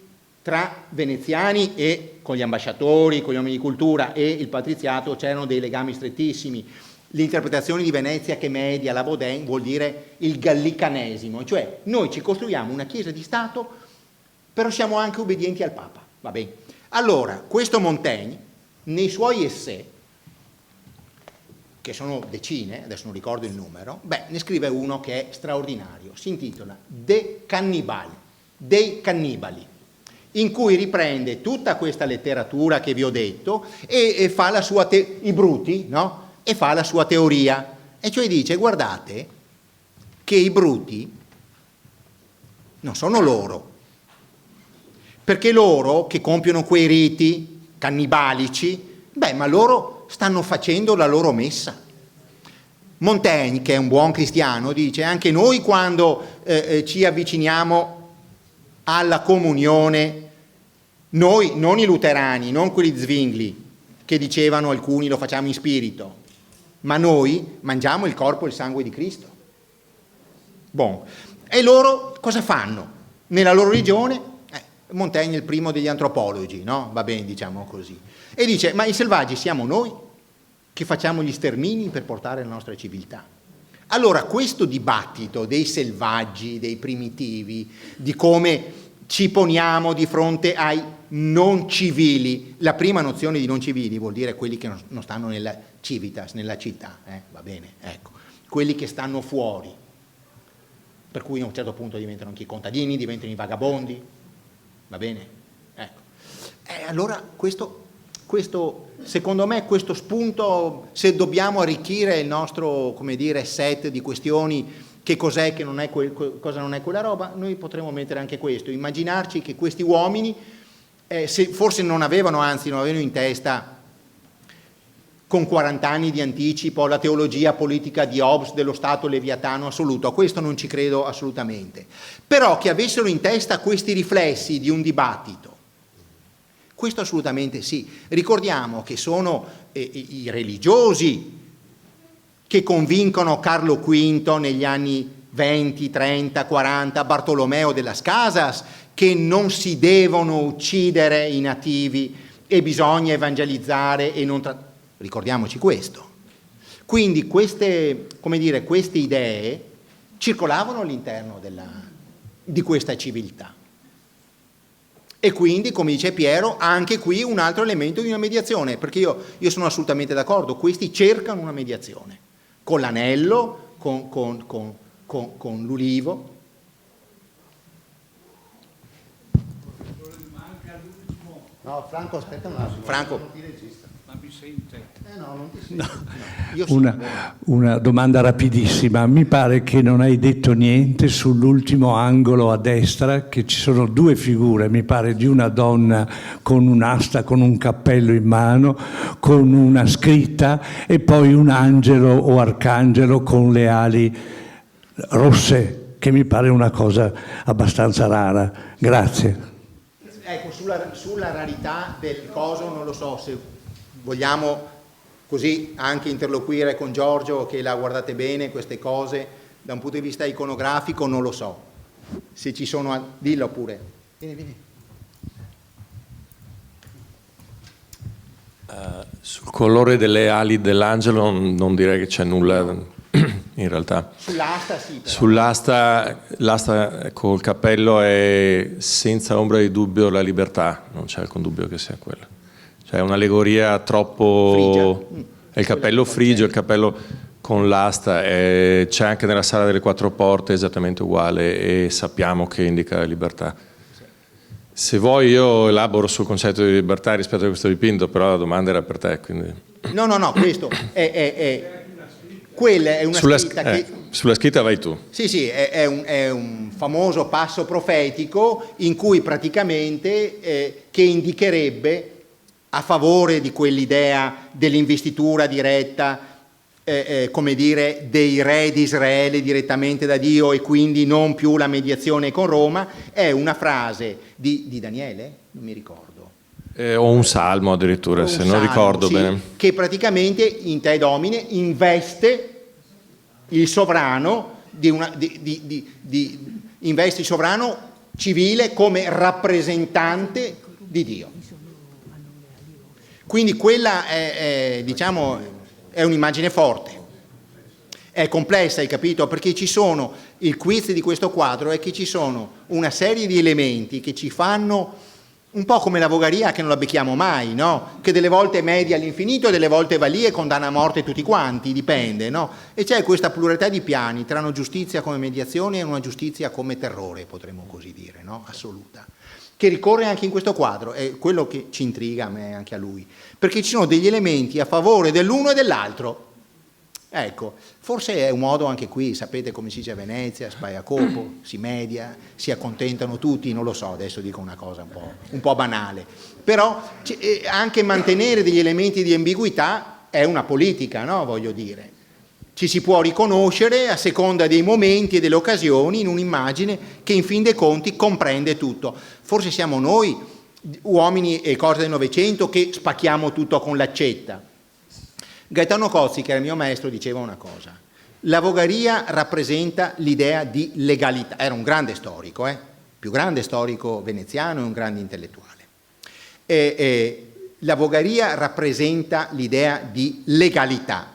S1: tra veneziani e con gli ambasciatori, con gli uomini di cultura e il patriziato c'erano dei legami strettissimi. L'interpretazione di Venezia che media la Baudin vuol dire il gallicanesimo, cioè noi ci costruiamo una chiesa di Stato, però siamo anche obbedienti al Papa, va bene? Allora, questo Montaigne, nei suoi essai, che sono decine, adesso non ricordo il numero, ne scrive uno che è straordinario, si intitola De Cannibali, dei cannibali, in cui riprende tutta questa letteratura che vi ho detto e fa la sua i bruti, no? E fa la sua teoria, e cioè dice: guardate che i bruti non sono loro, perché loro che compiono quei riti cannibalici, ma loro stanno facendo la loro messa. Montaigne, che è un buon cristiano, dice: anche noi quando ci avviciniamo alla comunione, noi, non i luterani, non quelli Zwingli, che dicevano alcuni lo facciamo in spirito, ma noi mangiamo il corpo e il sangue di Cristo. E loro cosa fanno? Nella loro religione, Montaigne è il primo degli antropologi, no? Va bene, diciamo così. E dice: ma i selvaggi siamo noi che facciamo gli stermini per portare la nostra civiltà. Allora questo dibattito dei selvaggi, dei primitivi, di come ci poniamo di fronte ai non civili, la prima nozione di non civili vuol dire quelli che non stanno nella civitas, nella città, va bene, ecco, quelli che stanno fuori, per cui a un certo punto diventano anche i contadini, diventano i vagabondi, va bene, ecco. Allora questo, secondo me, questo spunto, se dobbiamo arricchire il nostro, come dire, set di questioni, che cos'è che non è cosa non è quella roba, noi potremmo mettere anche questo, immaginarci che questi uomini se forse non avevano in testa con 40 anni di anticipo la teologia politica di Hobbes dello Stato leviatano assoluto, a questo non ci credo assolutamente, però che avessero in testa questi riflessi di un dibattito, questo assolutamente sì. Ricordiamo che sono i religiosi che convincono Carlo V negli anni 20, 30, 40, Bartolomeo de las Casas, che non si devono uccidere i nativi e bisogna evangelizzare e non ricordiamoci questo. Quindi queste idee circolavano all'interno di questa civiltà. E quindi, come dice Piero, anche qui un altro elemento di una mediazione, perché io sono assolutamente d'accordo, questi cercano una mediazione, con l'anello, con l'ulivo. No, Franco, aspetta un attimo. Franco. Non ti registra.
S3: Ma mi sente?
S1: No, non ti sento. No.
S3: Una domanda rapidissima. Mi pare che non hai detto niente sull'ultimo angolo a destra, che ci sono due figure, mi pare, di una donna con un'asta, con un cappello in mano, con una scritta, e poi un angelo o arcangelo con le ali rosse. che mi pare una cosa abbastanza rara. Grazie.
S1: Ecco, sulla rarità del coso non lo so, se vogliamo così anche interloquire con Giorgio, che la guardate bene queste cose, da un punto di vista iconografico non lo so. Se ci sono... Dillo pure. Vieni.
S4: Sul colore delle ali dell'angelo non direi che c'è nulla in realtà.
S1: Sull'asta sì. Però.
S4: L'asta col cappello è senza ombra di dubbio la libertà, non c'è alcun dubbio che sia quella. Cioè è un'allegoria troppo... È il cappello frigio, il cappello con l'asta, c'è anche nella sala delle quattro porte esattamente uguale e sappiamo che indica la libertà. Se vuoi io elaboro sul concetto di libertà rispetto a questo dipinto, però la domanda era per te. Quindi...
S1: No, questo quella è una scritta che...
S4: Sulla scritta vai tu.
S1: Sì, è un famoso passo profetico in cui praticamente che indicherebbe a favore di quell'idea dell'investitura diretta, come dire, dei re di Israele direttamente da Dio e quindi non più la mediazione con Roma, è una frase di Daniele? Non mi ricordo.
S4: O un salmo addirittura, se non ricordo bene.
S1: Che praticamente in te domine investe il sovrano investe il sovrano civile come rappresentante di Dio. Quindi quella diciamo, è un'immagine forte, è complessa, hai capito? Perché il quiz di questo quadro è che ci sono una serie di elementi che ci fanno un po' come la vogaria che non la becchiamo mai, no? Che delle volte media all'infinito e delle volte va lì e condanna a morte tutti quanti, dipende, no? E c'è questa pluralità di piani tra una giustizia come mediazione e una giustizia come terrore, potremmo così dire, no? Assoluta. Che ricorre anche in questo quadro, è quello che ci intriga a me e anche a lui, perché ci sono degli elementi a favore dell'uno e dell'altro. Ecco, forse è un modo anche qui, sapete come si dice a Venezia, Spaiacopo, si media, si accontentano tutti, non lo so, adesso dico una cosa un po' banale, però anche mantenere degli elementi di ambiguità è una politica, no? Voglio dire. Ci si può riconoscere a seconda dei momenti e delle occasioni in un'immagine che in fin dei conti comprende tutto. Forse siamo noi, uomini e cose del Novecento, che spacchiamo tutto con l'accetta. Gaetano Cozzi, che era il mio maestro, diceva una cosa. La vogaria rappresenta l'idea di legalità. Era un grande storico, più grande storico veneziano e un grande intellettuale. La vogaria rappresenta l'idea di legalità.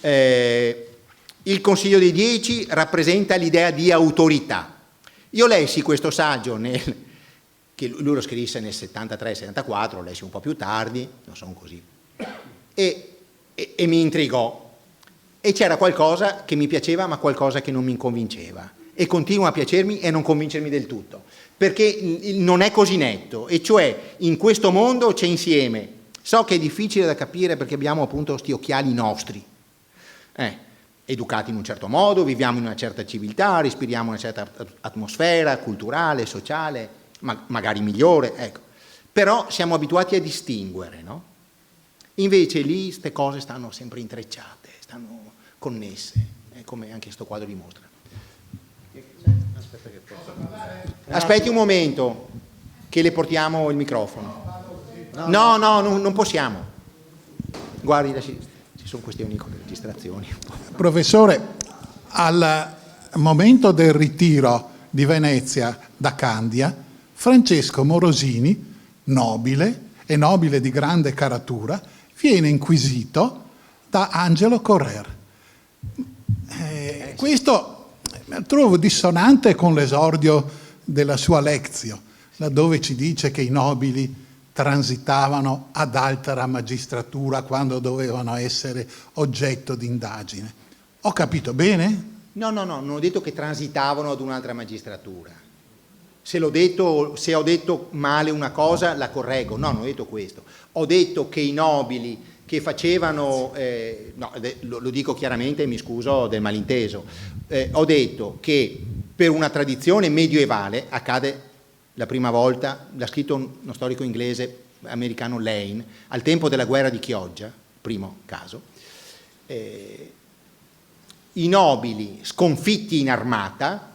S1: Il Consiglio dei 10 rappresenta l'idea di autorità. Io lessi questo saggio, che lui lo scrisse nel 73-74, lo lessi un po' più tardi, non sono così, e mi intrigò. E c'era qualcosa che mi piaceva ma qualcosa che non mi convinceva. E continua a piacermi e non convincermi del tutto, perché non è così netto, e cioè in questo mondo c'è insieme, so che è difficile da capire perché abbiamo appunto sti occhiali nostri, educati in un certo modo, viviamo in una certa civiltà, respiriamo una certa atmosfera culturale, sociale, magari migliore, ecco. Però siamo abituati a distinguere, no? Invece lì queste cose stanno sempre intrecciate, stanno connesse, come anche questo quadro dimostra. Aspetti un momento, che le portiamo il microfono. No, non possiamo. Guardi, ci sono questioni con le registrazioni.
S5: Professore, al momento del ritiro di Venezia da Candia, Francesco Morosini, nobile e nobile di grande caratura, viene inquisito da Angelo Correr. Questo trovo dissonante con l'esordio della sua Lectio, laddove ci dice che i nobili transitavano ad alta magistratura quando dovevano essere oggetto di indagine. Ho capito bene?
S1: No, non ho detto che transitavano ad un'altra magistratura. Se ho detto male una cosa, la correggo. No, non ho detto questo. Ho detto che i nobili che facevano, lo dico chiaramente e mi scuso del malinteso, ho detto che per una tradizione medioevale accade la prima volta, l'ha scritto uno storico inglese americano Lane, al tempo della guerra di Chioggia, primo caso, i nobili sconfitti in armata,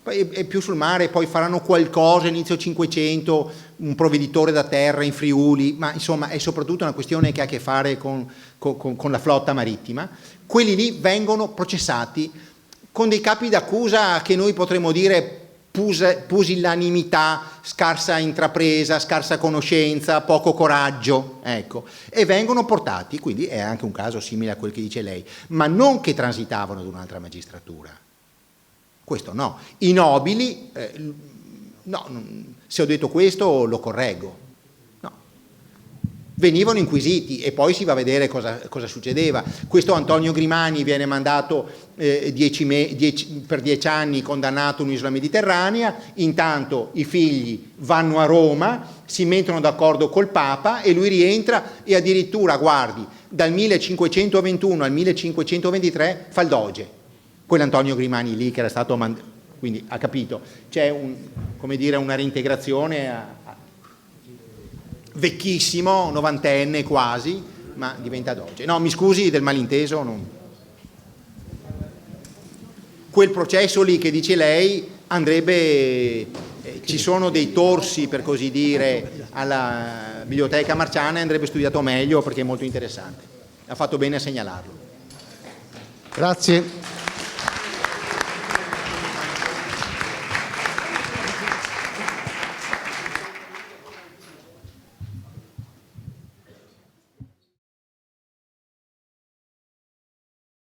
S1: e più sul mare, poi faranno qualcosa inizio 500, un provveditore da terra in Friuli, ma insomma è soprattutto una questione che ha a che fare con la flotta marittima. Quelli lì vengono processati con dei capi d'accusa che noi potremmo dire pusillanimità, scarsa intrapresa, scarsa conoscenza, poco coraggio, ecco, e vengono portati, quindi è anche un caso simile a quel che dice lei, ma non che transitavano ad un'altra magistratura. Questo no. I nobili, no, se ho detto questo lo correggo, no. Venivano inquisiti e poi si va a vedere cosa succedeva. Questo Antonio Grimani viene mandato per 10 anni, condannato in un'isola mediterranea, intanto i figli vanno a Roma, si mettono d'accordo col Papa e lui rientra e addirittura, guardi, dal 1521 al 1523 fa il doge. Quell'Antonio Grimani lì che era stato quindi ha capito, c'è come dire, una reintegrazione vecchissimo, novantenne quasi, ma diventa doge. No, mi scusi del malinteso, quel processo lì che dice lei andrebbe, ci sono dei torsi per così dire alla biblioteca Marciana e andrebbe studiato meglio perché è molto interessante. Ha fatto bene a segnalarlo.
S2: Grazie.